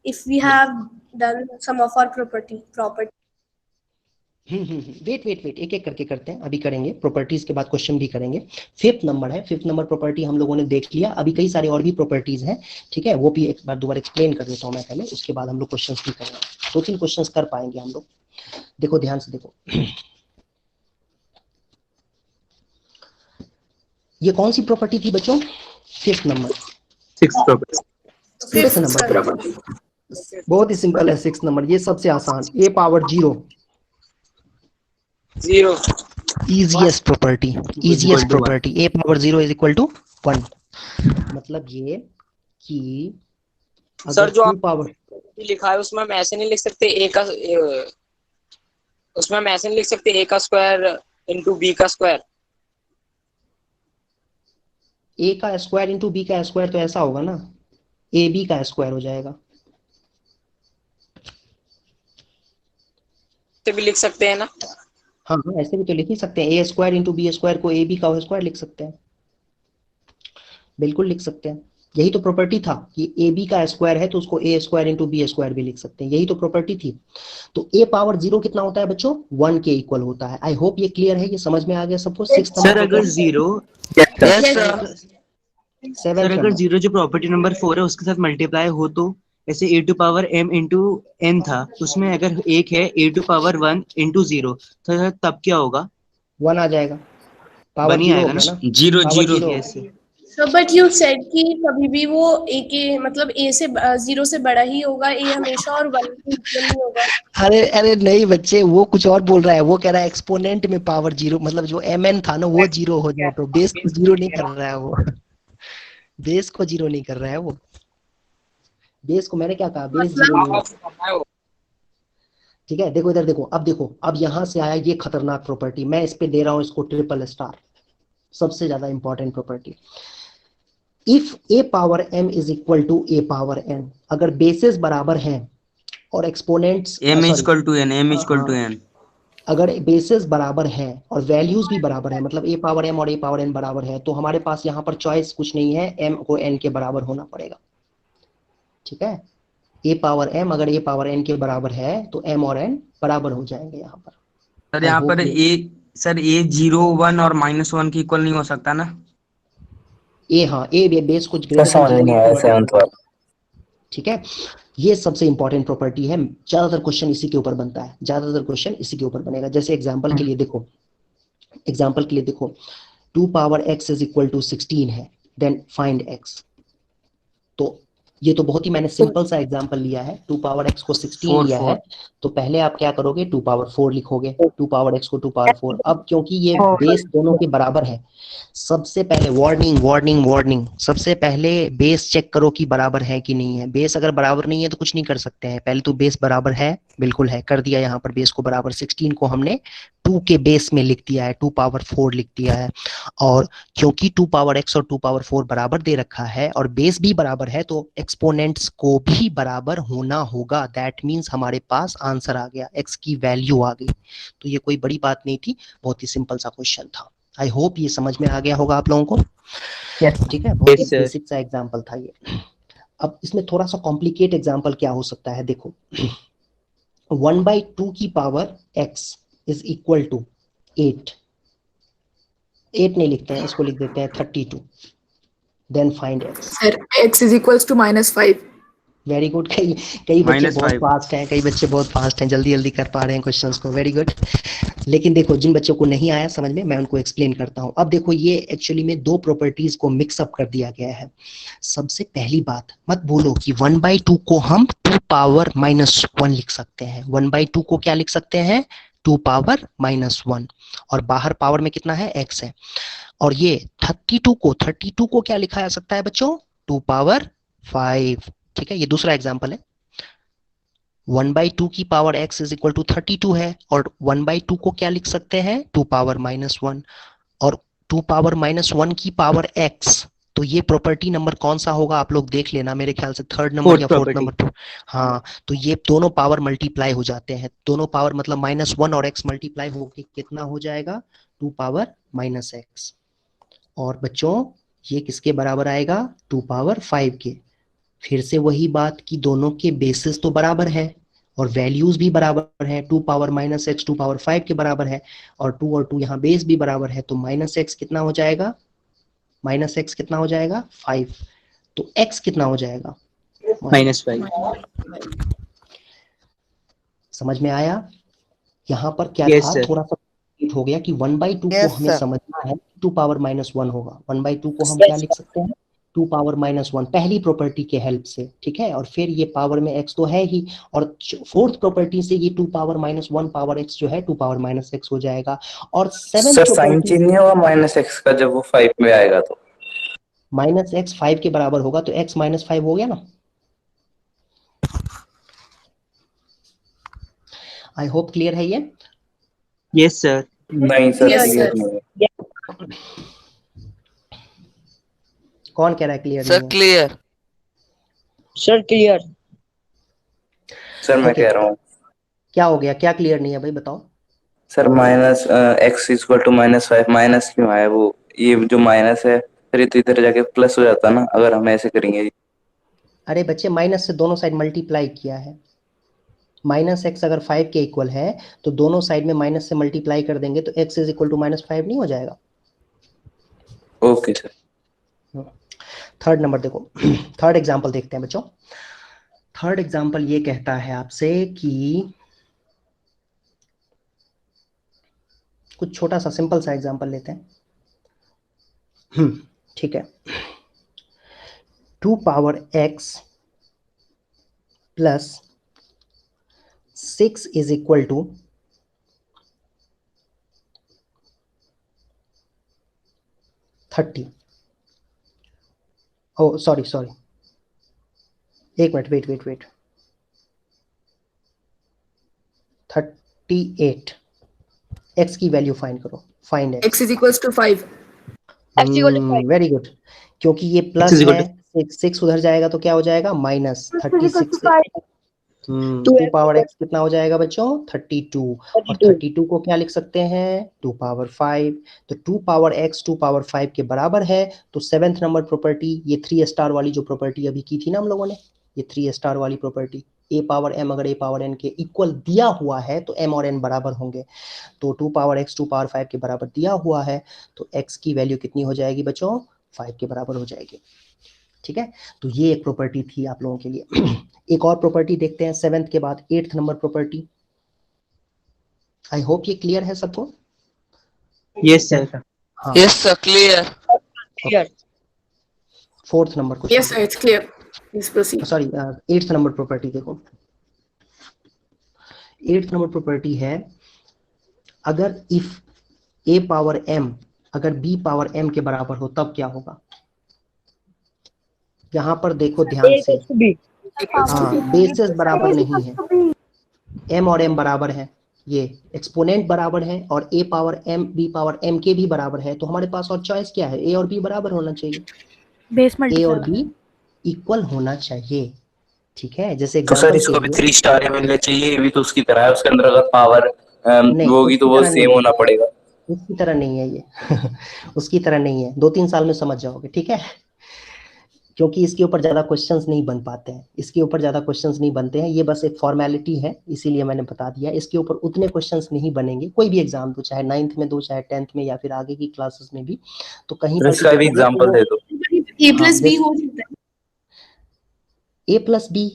If we have done some of our property. Wait एक एक करके करते हैं, अभी करेंगे प्रॉपर्टीज के बाद क्वेश्चन भी करेंगे। 5th नंबर है, 5th नंबर प्रॉपर्टी हम लोगों ने देख लिया। अभी कई सारे और भी प्रॉपर्टीज हैं, ठीक है, वो भी एक बार दोबारा एक्सप्लेन कर देता हूँ मैं पहले, उसके बाद हम लोग क्वेश्चंस भी करेंगे। 2-3 क्वेश्चंस कर पाएंगे हम लोग। देखो ध्यान से देखो, ये कौन सी प्रॉपर्टी थी बच्चों? 5th number, 6th number. बहुत ही सिंपल है 6th नंबर, ये सबसे आसान, a power 0 easiest property, a power 0 is equal to 1। मतलब ये कि सर जो आप पावर लिखा है उसमें हम ऐसे नहीं लिख सकते a का, उसमें हम ऐसे नहीं लिख सकते a का स्क्वायर इनटू b का स्क्वायर। a का स्क्वायर इंटू b का स्क्वायर तो ऐसा होगा ना, a b का स्क्वायर हो जाएगा। तो भी लिख सकते हैं ना। हाँ ऐसे भी तो लिख ही सकते हैं, a square into b square को a b का स्क्वायर लिख सकते हैं, बिल्कुल लिख सकते हैं। यही तो प्रॉपर्टी था कि a b का स्क्वायर है तो उसको a square into b square भी लिख सकते हैं, यही तो प्रॉपर्टी थी। तो a पावर 0 कितना होता है बच्चों? 1 के इक्वल होता है। आई होप ये क्लियर है, ये समझ में आ गया सबको। 6th सर अगर 0 सर अगर 0 जो प्रॉपर्टी नंबर 4 है उसके साथ मल्टीप्लाई हो, तो ऐसे a to power m into n था, उसमें अगर 1 है a टू पावर 1 इंटू 0, तो तब क्या होगा? 1 आ जाएगा, पावर 1 ही आएगा ना। 0 So but you said कि कभी भी वो a के मतलब a से 0 से बड़ा ही होगा, a हमेशा, और 1 के इक्वल नहीं होगा। अरे नहीं बच्चे, वो कुछ और बोल रहा है। वो कह रहा है एक्सपोनेंट में पावर 0, मतलब जो mn था ना वो 0 हो जाए, तो बेस को 0 नहीं कर रहा है वो, बेस को 0 नहीं कर रहा है वो। बेस को मैंने क्या कहा, बेस 0 नहीं। ठीक है, देखो इधर देखो, अब देखो, अब यहाँ से आया ये खतरनाक प्रॉपर्टी, मैं इस पे दे रहा हूँ इसको ट्रिपल स्टार, सबसे ज्यादा important property. If a power m is equal to a power n, अगर बेसिस बराबर हैं और exponents m equal to n, अगर बेसिस बराबर है और वैल्यूज भी बराबर है, मतलब a पावर m और a पावर n बराबर है, तो हमारे पास यहाँ पर चॉइस कुछ नहीं है, m को n के बराबर होना पड़ेगा। ठीक है, a पावर m अगर a पावर n के बराबर है तो m और n बराबर हो जाएंगे यहाँ पर। सर यहाँ पर a 0 1 और -1 की इक्वल नहीं हो सकता ना। a, हाँ a बेस कुछ ग्रेटर। ठीक है, ये सबसे इंपॉर्टेंट प्रॉपर्टी है, ज्यादातर क्वेश्चन इसी के ऊपर बनता है, ज्यादातर क्वेश्चन इसी के ऊपर बनेगा। जैसे एग्जांपल के लिए देखो, 2 power x is equal to 16 है, देन फाइंड x। तो ये तो बहुत ही मैंने सिंपल सा एग्जांपल लिया है, 2 पावर x को 16 लिया है, तो पहले आप क्या करोगे, 2 पावर 4 लिखोगे, 2 पावर x को 2 पावर 4। अब क्योंकि ये बेस दोनों के बराबर है, सबसे पहले वार्निंग, सबसे पहले बेस चेक करो कि बराबर है कि नहीं है। बेस अगर बराबर नहीं है तो कुछ नहीं कर सकते हैं, पहले तो बेस बराबर है, बिल्कुल है, कर दिया यहाँ पर बेस को बराबर। 16 को हमने 2 के बेस में लिख दिया है, 2 पावर 4 लिख दिया है। और क्योंकि 2 पावर x और 2 पावर 4 बराबर दे रखा है और बेस भी बराबर है, तो एक्सपोनेंट्स को भी बराबर होना होगा। दैट मीन्स हमारे पास आंसर आ गया, x की वैल्यू आ गई। तो ये कोई बड़ी बात नहीं थी, बहुत ही सिंपल सा क्वेश्चन था। आई होप ये समझ में आ गया होगा आप लोगों को। ठीक है, बहुत ही बेसिक सा एग्जांपल था ये। अब इसमें थोड़ा सा कॉम्प्लिकेट एग्जांपल क्या हो सकता है, देखो 1/2 की power x is equal to 8 नहीं लिखते हैं, इसको लिख देते हैं 32। Then find x। Sir x is equals to -5। Very good, कई बच्चे बहुत फास्ट हैं, जल्दी कर पा रहे हैं क्वेश्चंस को, वेरी गुड। लेकिन देखो, जिन बच्चों को नहीं आया समझ में, मैं उनको एक्सप्लेन करता हूं। अब देखो, ये एक्चुअली में 2 प्रॉपर्टीज को मिक्सअप कर दिया गया है। सबसे पहली बात, मत बोलो कि 1/2 को हम 2 पावर -1 लिख सकते हैं। 1/2 को क्या लिख सकते हैं? 2 पावर -1 और बाहर पावर में कितना है x है। और ये 32 को क्या लिखा जा सकता है बच्चों 2 पावर 5। ठीक है, ये दूसरा एग्जांपल है। 1/2 की power x is equal to 32 है और 1/2 को क्या लिख सकते हैं 2 पावर -1 और 2 पावर -1 की पावर x। तो ये प्रॉपर्टी नंबर कौन सा होगा आप लोग देख लेना, मेरे ख्याल से 3rd नंबर या 4th नंबर। हाँ, तो ये दोनों पावर मल्टीप्लाई हो जाते हैं, दोनों पावर मतलब -1 और x मल्टीप्लाई होके कितना हो जाएगा 2 पावर -x। और बच्चों ये किसके बराबर आएगा 2 पावर 5 के। फिर से वही बात कि दोनों के बेसिस तो बराबर है और वैल्यूज भी बराबर है। 2 पावर -x 2 पावर 5 के बराबर है और 2 और 2 यहाँ बेस भी बराबर है, तो -x कितना हो जाएगा -x कितना हो जाएगा 5। तो x कितना हो जाएगा -5। समझ में आया? यहाँ पर क्या Yes, था sir. थोड़ा सा हो गया कि 1/2 Yes, को हमें sir. समझना है 2 पावर -1 होगा। 1/2 को हम Yes, क्या लिख सकते हैं 2 पावर -1 पहली प्रॉपर्टी के हेल्प से। ठीक है, और फिर ये पावर में x तो है ही और 4th प्रॉपर्टी से ये 2 पावर -1 पावर x जो है 2 पावर -x हो जाएगा। और 7th sir sign property change नहीं होगा -x का जब वो 5 में आएगा तो -x 5 के बराबर होगा तो x -5 हो गया ना। आई होप क्लियर है ये। Yes sir. नहीं सर Yes, क्लियर sir. नहीं है। कौन कह रहा है क्लियर सर नहीं है? क्लियर। Sir clear. सर मैं Okay. कह रहा हूँ क्या हो गया, क्या क्लियर नहीं है भाई बताओ। सर -x = -5 माइनस क्यों आया वो, ये जो माइनस है फिर ये तो इधर जाके प्लस हो जाता ना अगर हम ऐसे करेंगे। अरे बच्चे माइनस से दोनों साइड मल्टीप्लाई किया है। -x अगर 5 के इक्वल है तो दोनों साइड में माइनस से मल्टीप्लाई कर देंगे तो x इज इक्वल टू -5 नहीं हो जाएगा। Okay sir. 3rd नंबर देखो 3rd एग्जांपल देखते हैं बच्चों। 3rd एग्जांपल ये कहता है आपसे कि कुछ छोटा सा सिंपल सा एग्जांपल लेते हैं। ठीक है, 2 power x plus 6 is equal to 30। Oh sorry एक मिनट वेट 38। x की वैल्यू फाइंड करो, find x is equals to 5. Very good, क्योंकि ये प्लस है 6 उधर जाएगा तो क्या हो जाएगा -36। 2 पावर x कितना हो जाएगा बच्चों 32 और 32 को क्या लिख सकते हैं 2 पावर 5। तो 2 पावर x 2 पावर 5 के बराबर है। तो 7th नंबर प्रॉपर्टी ये 3 स्टार वाली जो प्रॉपर्टी अभी की थी ना हम लोगों ने, ये 3 स्टार वाली प्रॉपर्टी a पावर m अगर a पावर n के इक्वल दिया हुआ है तो m और n बराबर होंगे। तो 2 पावर x 2 पावर 5 के बराबर दिया हुआ है तो x की वैल्यू कितनी हो जाएगी बच्चों 5 के बराबर हो जाएगी। ठीक है, तो ये एक प्रॉपर्टी थी आप लोगों के लिए। एक और प्रॉपर्टी देखते हैं 7th के बाद 8th number property. I hope ये क्लियर है सबको। Yes sir. Yes sir clear. 4th number को Yes, sir, it's clear. Please proceed. Sorry 8th number property देखो। 8th नंबर प्रॉपर्टी है अगर इफ a पावर m अगर b पावर m के बराबर हो तब क्या होगा। यहाँ पर देखो ध्यान से, हाँ बेसिस बराबर नहीं है, m और m बराबर है, ये एक्सपोनेंट बराबर है और a power m b power m के भी बराबर है। तो हमारे पास और चॉइस क्या है, a और b बराबर होना चाहिए, a और b इक्वल होना चाहिए। ठीक है, जैसे तो सर इसको भी 3 स्टार मिलना चाहिए, ये भी तो उसकी तरह है, उसके अंदर अगर पावर होगी तो वो सेम होना पड़ेगा। उसकी तरह नहीं है ये उसकी तरह नहीं है, 2-3 साल में समझ जाओगे। ठीक है, क्योंकि इसके ऊपर ज्यादा क्वेश्चंस नहीं बन पाते हैं, इसके ऊपर ज्यादा क्वेश्चंस नहीं बनते हैं, ये बस एक फॉर्मेलिटी है इसीलिए मैंने बता दिया। इसके ऊपर उतने क्वेश्चंस नहीं बनेंगे, कोई भी एग्जाम दो, चाहे 9th में दो, चाहे 10th में या फिर आगे की क्लासेस में भी। तो कहीं पर इसका भी एग्जांपल दे दो। a प्लस b हो जाता है। a प्लस b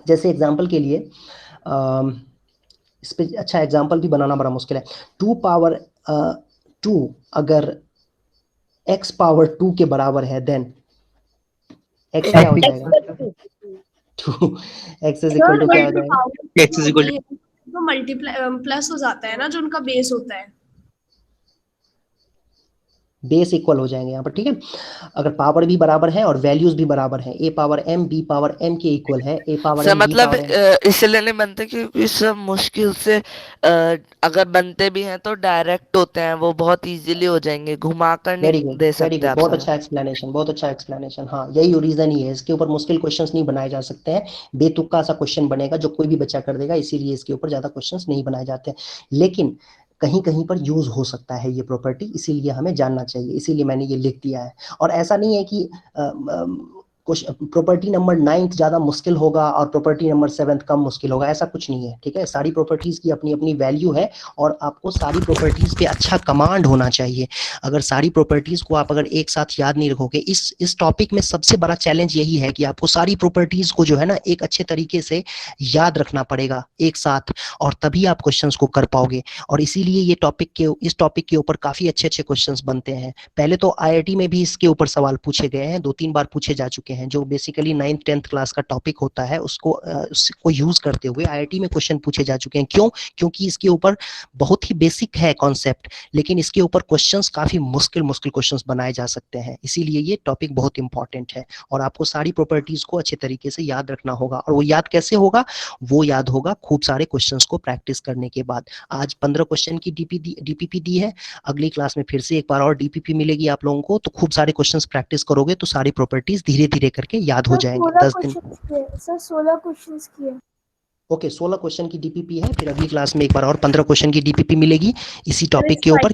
जैसे एग्जाम्पल के लिए इस पे अच्छा एग्जाम्पल भी बनाना बड़ा मुश्किल है। 2 पावर 2 अगर x पावर 2 के बराबर है देन x क्या हो जाएगा 2 x इज इक्वल टू क्या हो जाएगा x इज इक्वल तो मल्टीप्लाई प्लस हो जाता है ना, जो उनका बेस होता है। बेस इक्वल हो जाएंगे यहाँ पर, ठीक है। अगर पावर भी बराबर है और वैल्यूज भी बराबर है, a power m b power m के इक्वल है, a power sir m b मतलब पावर m। इसलिए नहीं बनते क्योंकि सब मुश्किल से अगर बनते भी हैं तो डायरेक्ट होते हैं, वो बहुत इजीली हो जाएंगे, घुमा कर नहीं वेरी गुड, दे वेरी सकते गुड, आप बहुत सर। अच्छा एक्सप्लेनेशन, बहुत अच्छा एक्सप्लेनेशन। हाँ, यही रीजन ही है, इसके ऊपर मुश्किल क्वेश्चंस नहीं बनाए जा सकते हैं, बेतुका सा क्वेश्चन बनेगा जो कोई भी बच्चा कर देगा, इसीलिए इसके ऊपर ज्यादा क्वेश्चंस नहीं बनाए जाते हैं। लेकिन कहीं कहीं पर यूज हो सकता है ये प्रॉपर्टी, इसीलिए हमें जानना चाहिए, इसीलिए मैंने ये लिख दिया है। और ऐसा नहीं है कि प्रॉपर्टी नंबर 9th ज्यादा मुश्किल होगा और प्रॉपर्टी नंबर 7th कम मुश्किल होगा, ऐसा कुछ नहीं है, ठीक है। सारी प्रॉपर्टीज की अपनी अपनी वैल्यू है और आपको सारी प्रॉपर्टीज पे अच्छा कमांड होना चाहिए। अगर सारी प्रॉपर्टीज को आप अगर एक साथ याद नहीं रखोगे, इस टॉपिक में सबसे बड़ा चैलेंज यही है कि आपको सारी प्रॉपर्टीज को जो है ना एक अच्छे तरीके से याद रखना पड़ेगा एक साथ, और तभी आप क्वेश्चंस को कर पाओगे। और इसीलिए ये इस टॉपिक के ऊपर काफी अच्छे अच्छे क्वेश्चंस बनते हैं। पहले तो IIT में भी इसके ऊपर सवाल पूछे गए हैं, 2-3 बार पूछे जा चुके हैं, जो बेसिकली 9th 10th क्लास का टॉपिक होता है, उसको यूज करते हुए IIT में क्वेश्चन पूछे जा चुके हैं। क्यों? क्योंकि इसके ऊपर बहुत ही बेसिक है कॉन्सेप्ट, लेकिन इसके ऊपर क्वेश्चंस काफी मुश्किल मुश्किल क्वेश्चंस बनाए जा सकते हैं, इसीलिए ये टॉपिक बहुत इंपॉर्टेंट है। और आपको सारी प्रॉपर्टीज को अच्छे तरीके से याद रखना होगा, और वो याद कैसे होगा? वो याद होगा खूब सारे क्वेश्चंस को प्रैक्टिस करने के बाद। आज 15 क्वेश्चन की DPP दी है, अगली क्लास में फिर से एक बार और DPP मिलेगी आप लोगों को, तो खूब सारे क्वेश्चंस प्रैक्टिस करोगे तो सारी प्रॉपर्टीज धीरे धीरे करके याद हो जाएंगे। 10 दिन सर 16 क्वेश्चंस किए। ओके, 16 क्वेश्चन की DPP है, फिर अगली क्लास में एक बार और 15 क्वेश्चन की DPP मिलेगी इसी टॉपिक के ऊपर।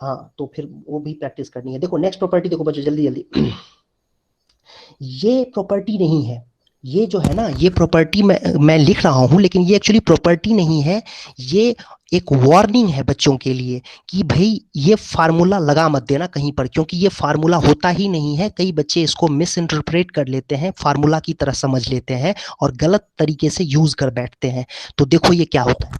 हाँ, तो फिर वो भी प्रैक्टिस करनी है। देखो नेक्स्ट प्रॉपर्टी, देखो बच्चों जल्दी जल्दी। ये प्रॉपर्टी नहीं है, ये जो है ना, ये प्रॉपर्टी मैं लिख रहा हूं, लेकिन ये एक्चुअली प्रॉपर्टी नहीं है, ये एक वार्निंग है बच्चों के लिए कि भाई ये फार्मूला लगा मत देना कहीं पर, क्योंकि ये फार्मूला होता ही नहीं है। कई बच्चे इसको मिस इंटरप्रेट कर लेते हैं, फार्मूला की तरह समझ लेते हैं और गलत तरीके से यूज कर बैठते हैं। तो देखो ये क्या होता है,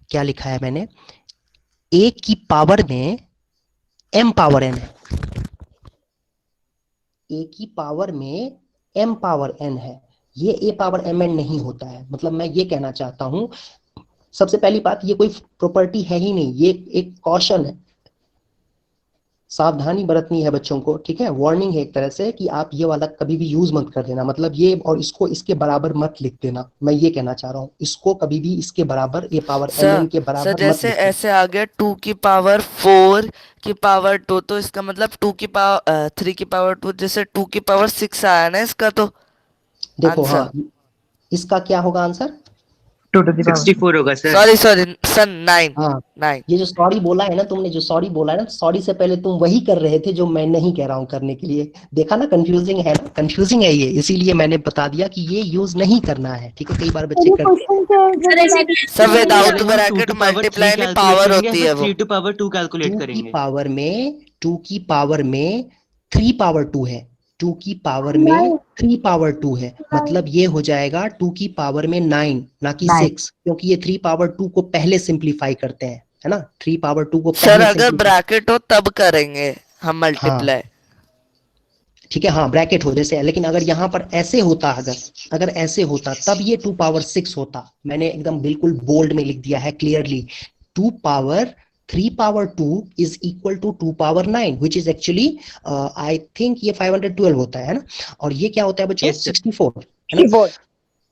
क्या लिखा है मैंने, a की पावर में m पावर n है, a की पावर में m पावर n है, ये a पावर mn नहीं होता है। मतलब मैं ये कहना चाहता हूं, सबसे पहली बात, ये कोई प्रॉपर्टी है ही नहीं, ये एक कॉशन है, सावधानी बरतनी है बच्चों को, ठीक है। वार्निंग है एक तरह से कि आप ये वाला कभी भी यूज मत कर देना, मतलब ये और इसको इसके बराबर मत लिख देना, मैं ये कहना चाह रहा हूँ। इसको कभी भी इसके बराबर, a पावर mn के बराबर मत जैसे लिख देना। ऐसे आ गया 2 की पावर 4 की पावर 2, तो इसका मतलब 2 की पावर 3 की पावर 2, जैसे 2 की पावर 6 आया ना इसका, तो देखो आंसर। हाँ, इसका क्या होगा आंसर? 2 to the power 64 होगा सर। Sorry sir 9। हाँ, 9। ये जो सॉरी बोला है ना तुमने, जो सॉरी बोला है ना, सॉरी से पहले तुम वही कर रहे थे जो मैं नहीं कह रहा हूँ करने के लिए। देखा ना, कंफ्यूजिंग है ना, कंफ्यूजिंग है ये, इसीलिए मैंने बता दिया कि ये यूज नहीं करना है, ठीक है। कई बार बच्चे करते सर विदाउट ब्रैकेट मल्टीप्लाई में पावर होती है वो। 3 to power 2 कैलकुलेट 2 करेंगे। की पावर में 3 पावर 2 है, 2 की पावर में 3 पावर 2 है, मतलब ये हो जाएगा 2 की पावर में 9 ना कि 6, क्योंकि ये 3 पावर 2 को पहले सिंप्लीफाई करते हैं, है ना। 3 पावर 2 को सर अगर ब्रैकेट हो तब करेंगे हम मल्टीप्लाई, ठीक है। हाँ, ब्रैकेट हो जैसे, लेकिन अगर यहाँ पर ऐसे होता, अगर ऐसे होता तब ये 2 पावर 6 होता। मैंने एकदम बिल्कुल बोल्ड में लिख दिया है clearly, 2 power 3 power 2 is equal to 2 power 9, which is actually I think ये 512 होता है ना। और ये क्या होता है बच्चों? 64, है ना।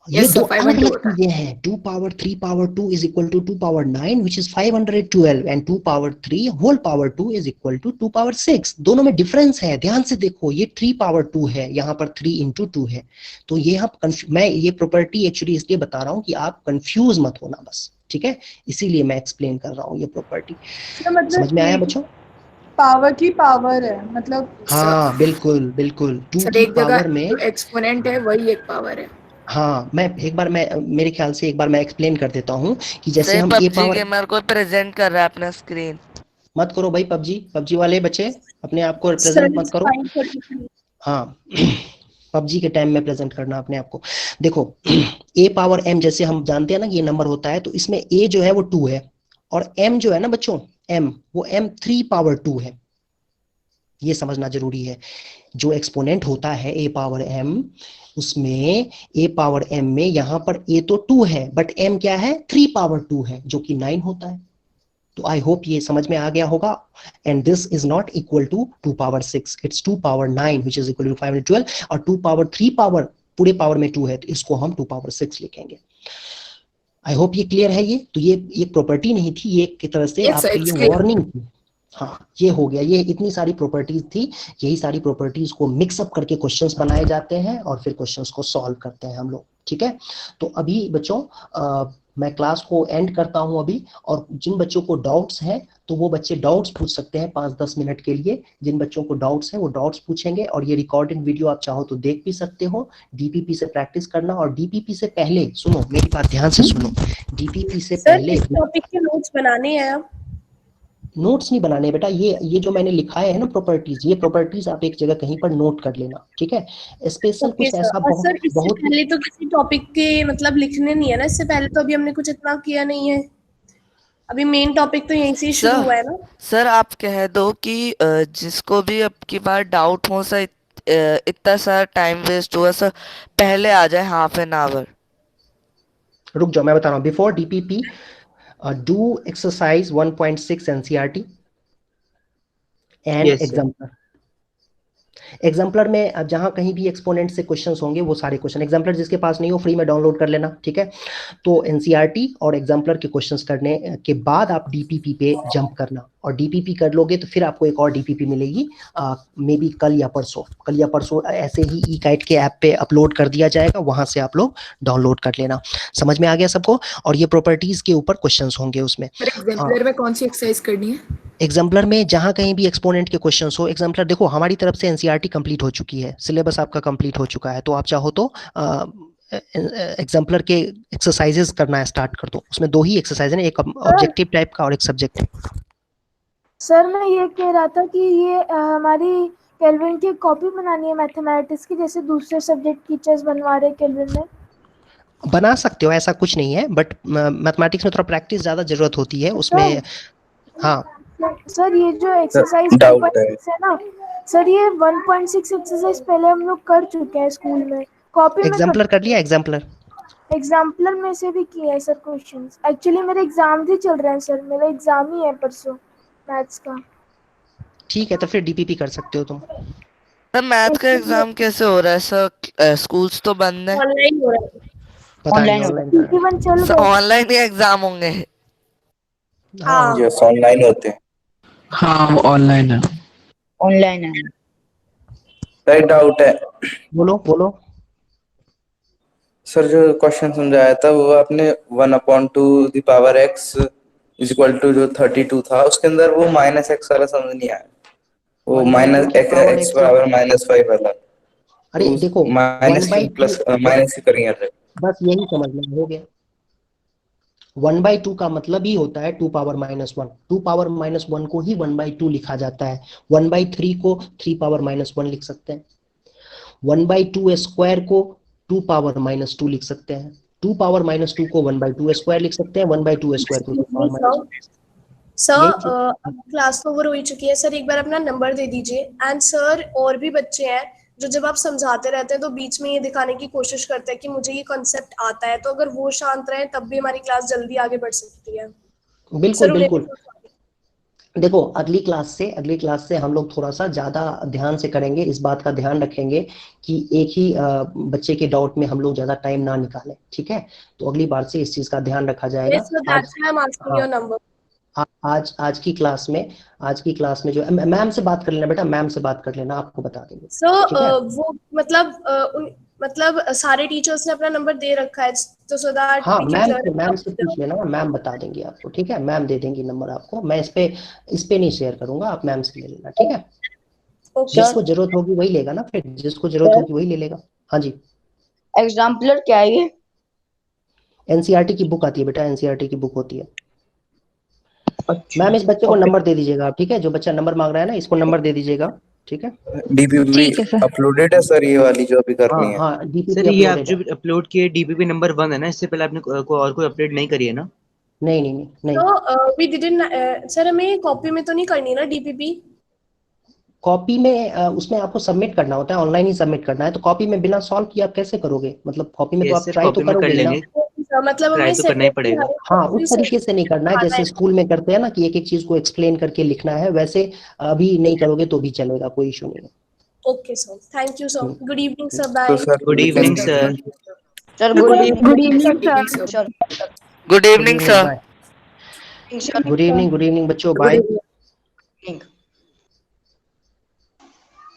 ये दो अलग अलग चीजें हैं। 2 power 3 power 2 is equal to 2 power 9 which is 512, and 2 power 3 whole power 2 is equal to 2 power 6। दोनों में डिफरेंस है, ध्यान से देखो, ये 3 पावर 2 है, यहाँ पर 3 into 2 है। तो ये मैं ये प्रॉपर्टी एक्चुअली इसलिए बता रहा हूँ कि आप कंफ्यूज मत होना बस, ठीक है। इसीलिए मैं एक्सप्लेन कर रहा हूँ ये प्रॉपर्टी। समझ में आया बच्चों? पावर की पावर है मतलब। हाँ बिल्कुल बिल्कुल, 2 की पावर में एक्सपोनेंट है वही एक पावर है। हाँ, मैं एक बार मेरे ख्याल से एक बार मैं एक्सप्लेन कर देता हूँ कि जैसे हम ये पावर गेमर को प्रेजेंट कर रहा है अपना स्क्रीन। मत करो भाई, पबजी वाले बच्चे अपने आप को प्रेजेंट मत करो। हाँ, पबजी के टाइम में प्रेजेंट करना अपने आप को। देखो a पावर m, जैसे हम जानते हैं ना ये नंबर होता है, तो इसमें a जो है वो 2 है और m जो है ना बच्चों, m वो m 3 पावर 2 है, ये समझना जरूरी है। जो एक्सपोनेंट होता है a पावर m, उसमें a पावर m में यहाँ पर a तो 2 है, बट m क्या है 3 पावर 2 है, जो कि 9 होता है। तो आई होप ये समझ में आ गया होगा। And this is not equal to 2 power 6, it's 2 power 9 which is equal to 512, और 2 पावर 3 पावर पूरे पावर में 2 है, तो इसको हम 2 पावर 6 लिखेंगे। आई होप ये क्लियर है। ये तो ये प्रॉपर्टी नहीं थी, ये एक तरह से आपके लिए वार्निंग थी। हाँ, ये हो गया। ये इतनी सारी प्रॉपर्टीज थी, यही सारी प्रॉपर्टीज को मिक्सअप करके क्वेश्चंस बनाए जाते हैं और फिर क्वेश्चंस को सॉल्व करते हैं हम लोग। ठीक है, तो अभी बच्चों मैं क्लास को एंड करता हूं अभी, और जिन बच्चों को डाउट्स हैं तो वो बच्चे डाउट्स पूछ सकते हैं 5-10 मिनट के लिए। जिन बच्चों को डाउट्स हैं वो डाउट्स पूछेंगे, और ये रिकॉर्डेड वीडियो आप चाहो तो देख भी सकते हो। डीपीपी से प्रैक्टिस करना, और डीपीपी से पहले सुनो, मेरी बात ध्यान से सुनो, डीपीपी से पहले टॉपिक के नोट्स बनाने हैं। नोट्स नहीं बनाने बेटा, ये जो मैंने लिखाया है ना प्रॉपर्टीज, ये प्रॉपर्टीज आप एक जगह कहीं पर नोट कर लेना। ठीक है, स्पेशल कुछ ऐसा बहुत पहले तो किसी टॉपिक के मतलब लिखने नहीं है ना, इससे पहले तो अभी हमने कुछ इतना किया नहीं है। अभी मेन टॉपिक तो यहीं से शुरू हुआ है ना। सर आप कह दो कि जिसको भी अब की बार डाउट हो सर, इतना सारा टाइम वेस्ट हुआ सर, पहले आ जाए हाफ एन आवर। रुक जाओ, मैं बता रहा हूँ। Before DPP do exercise 1.6 NCERT and exemplar। Exemplar में अब जहां कहीं भी एक्सपोनेंट से क्वेश्चंस होंगे वो सारे क्वेश्चन, एग्जाम्पलर जिसके पास नहीं हो फ्री में डाउनलोड कर लेना। ठीक है, तो एनसीईआरटी और एग्जाम्पलर के क्वेश्चंस करने के बाद आप डीपीपी पे जंप करना, और डीपीपी कर लोगे तो फिर आपको एक और डीपीपी मिलेगी, मे बी कल या परसों ऐसे ही ई काइट के ऐप पे अपलोड कर दिया जाएगा, वहां से आप लोग डाउनलोड कर लेना। समझ में आ गया सबको? और ये प्रॉपर्टीज के ऊपर क्वेश्चंस होंगे उसमें। एग्जाम्पलर में कौन सी एक्सरसाइज करनी है? एग्जाम्पलर में जहां कहीं भी एक्सपोनेंट के क्वेश्चंस हो, एग्जाम्पलर देखो हमारी तरफ से एनसीईआरटी कंप्लीट हो चुकी है, सिलेबस आपका कंप्लीट हो चुका है, तो आप चाहो तो एग्जाम्पलर के एक्सरसाइजेस करना स्टार्ट कर दो। उसमें 2 ही एक्सरसाइज है, एक ऑब्जेक्टिव टाइप का और एक सब्जेक्टिव। सर मैं ये कह रहा था कि ये हमारी केल्विन की कॉपी बनानी है मैथमेटिक्स की, जैसे दूसरे सब्जेक्ट टीचर्स बनवा रहे केल्विन में। बना सकते हो, ऐसा कुछ नहीं है, बट मैथमेटिक्स में थोड़ा प्रैक्टिस ज्यादा जरूरत होती है उसमें। हाँ सर ये जो एक्सरसाइज 1.6 है ना सर, ये 1.6 एक्सरसाइज पहले हम लोग कर चुके हैं स्कूल में, कॉपी में। एग्जाम्पलर कर लिया? एग्जाम्पलर में से भी किए हैं सर क्वेश्चंस। एक्चुअली मेरे एग्जाम भी चल रहे हैं सर, मेरा एग्जाम ही है परसों मैथ्स का। ठीक है, तो फिर डीपीपी कर सकते हो तुम। सर मैथ का एग्जाम कैसे हो रहा है सर? स्कूल्स तो बंद है। ऑनलाइन हो रहा है। ऑनलाइन ही एग्जाम होंगे। हाँ यस ऑनलाइन होते हैं। हाँ ऑनलाइन है। ऑनलाइन है। राइट डाउट है। बोलो। सर जो क्वेश्चन समझाया था वो आपने 1/2 इज इक्वल टू जो 32 था उसके अंदर वो -x वाला समझ नहीं आया, वो -x बराबर -5 वाला। अरे देखो माइनस ही करेंगे, बस यही समझना हो गया। 1/2 का मतलब ही होता है 2 पावर -1। 2 पावर -1 को ही 1/2 लिखा जाता है। 1/3 को 3 पावर -1 लिख सकते हैं। 1/2 स्क्वायर को 2 पावर -2 लिख सकते हैं। 2 पावर -2 को 1/2 स्क्वायर लिख सकते हैं। 1/2 स्क्वायर को 2 पावर सर क्लास तो ओवर हो चुकी है सर, एक बार अपना नंबर दे दीजिए। एंड सर और भी बच्चे हैं जो जब आप समझाते रहते हैं तो बीच में ये दिखाने की कोशिश करते हैं कि मुझे ये कॉन्सेप्ट आता है, तो अगर वो शांत रहे तब भी हमारी क्लास जल्दी आगे बढ़ सकती है। बिल्कुल। देखो अगली क्लास से हम लोग थोड़ा सा ज्यादा ध्यान से करेंगे, इस बात का ध्यान रखेंगे कि एक ही बच्चे के डाउट में हम लोग ज्यादा टाइम ना निकालें। ठीक है, तो अगली बार से इस चीज का ध्यान रखा जाएगा। आज की क्लास में जो मैम से बात कर लेना बेटा, मैम से बात कर लेना, आपको बता देंगे। वो मतलब सारे टीचर्स ने अपना नंबर दे रखा है, तो सो दैट हाँ मैम से पूछ लेना, मैम बता देंगी आपको। ठीक है, मैम दे देंगी नंबर आपको, मैं इस पे नहीं शेयर करूंगा, आप मैम से ले लेना। ठीक है, जिसको जरूरत होगी वही लेगा ना, फिर जिसको जरूरत होगी वही ले लेगा। हाँ जी। एग्जाम्पलर क्या है ये? एनसीईआरटी की बुक आती है बेटा, एनसीईआरटी की बुक होती है। मैम इस बच्चे को नंबर दे दीजिएगा, ठीक है? जो बच्चा नंबर मांग रहा है ना, इसको नंबर दे दीजिएगा। ठीक है, डीपीपी अपलोडेड है सर, ये वाली जो अभी करनी है। हाँ डीपीपी सर ये आप जो अपलोड किए डीपीपी नंबर 1 है ना, इससे पहले आपने और कोई अपडेट नहीं करी है ना? नहीं। तो वी डिडंट सर, हमें कॉपी में तो नहीं करनी ना डीपीपी? कॉपी में उसमें आपको सबमिट करना होता है, ऑनलाइन ही सबमिट करना है। तो कॉपी में बिना सॉल्व किए आप कैसे करोगे? मतलब कॉपी में तो आप ट्राई तो करोगे ही ना। मतलब ट्राई हमें तो करना ही पड़ेगा। हाँ, उस तरीके से नहीं करना है जैसे स्कूल में करते हैं ना कि एक एक चीज को एक्सप्लेन करके लिखना है, वैसे अभी नहीं करोगे तो भी चलेगा, कोई इशू नहीं है। Okay sir, thank you sir. Good evening sir, तो bye. Sir good evening sir. Sir good good evening sir. Good evening sir. Bye. Good evening बच्चों, बाय।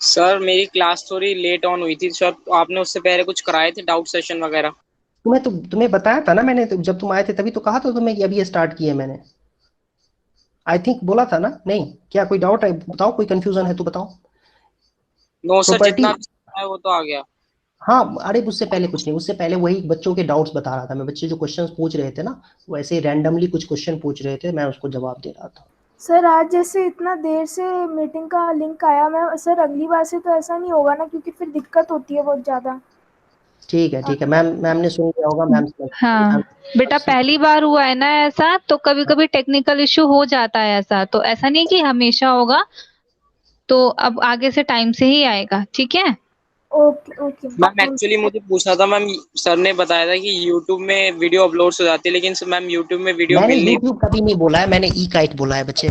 सर मेरी क्लास थोड़ी लेट ऑन हुई थी सर, आपने उससे पहले कुछ कराए थे डाउट सेशन वगैरह? तुम्हें बताया था ना मैंने, जब तुम आए थे तभी तो कहा था तुम्हें कि अभी स्टार्ट किए मैंने। आई थिंक बोला था ना? नहीं, क्या कोई डाउट है बताओ, कोई कंफ्यूजन है तो बताओ। नो सर, Property- जितना है वो तो आ गया। हाँ, अरे उससे पहले कुछ नहीं, उससे पहले वही बच्चों के डाउट्स बता रहा था मैं। बच्चे जो क्वेश्चंस पूछ रहे थे ना, वो ऐसे रैंडमली कुछ क्वेश्चन पूछ रहे थे, मैं उसको जवाब दे रहा था। सर आज जैसे इतना देर से मीटिंग का लिंक आया, मैं सर अगली बार से तो ऐसा नहीं होगा ना, क्योंकि फिर दिक्कत होती है बहुत ज्यादा। ठीक है मैम ने सुन लिया होगा मैम। हाँ बेटा, पहली बार हुआ है ना ऐसा, तो कभी कभी टेक्निकल इश्यू हो जाता है ऐसा, तो ऐसा नहीं कि हमेशा होगा, तो अब आगे से टाइम से ही आएगा, ठीक है? ओके मैम एक्चुअली मुझे पूछना था मैम, सर ने बताया था कि YouTube में वीडियो अपलोड हो जाती है, लेकिन मैम YouTube में वीडियो मैंने मिल नहीं। YouTube कभी नहीं बोला है, मैंने ई काइट बोला है बच्चे।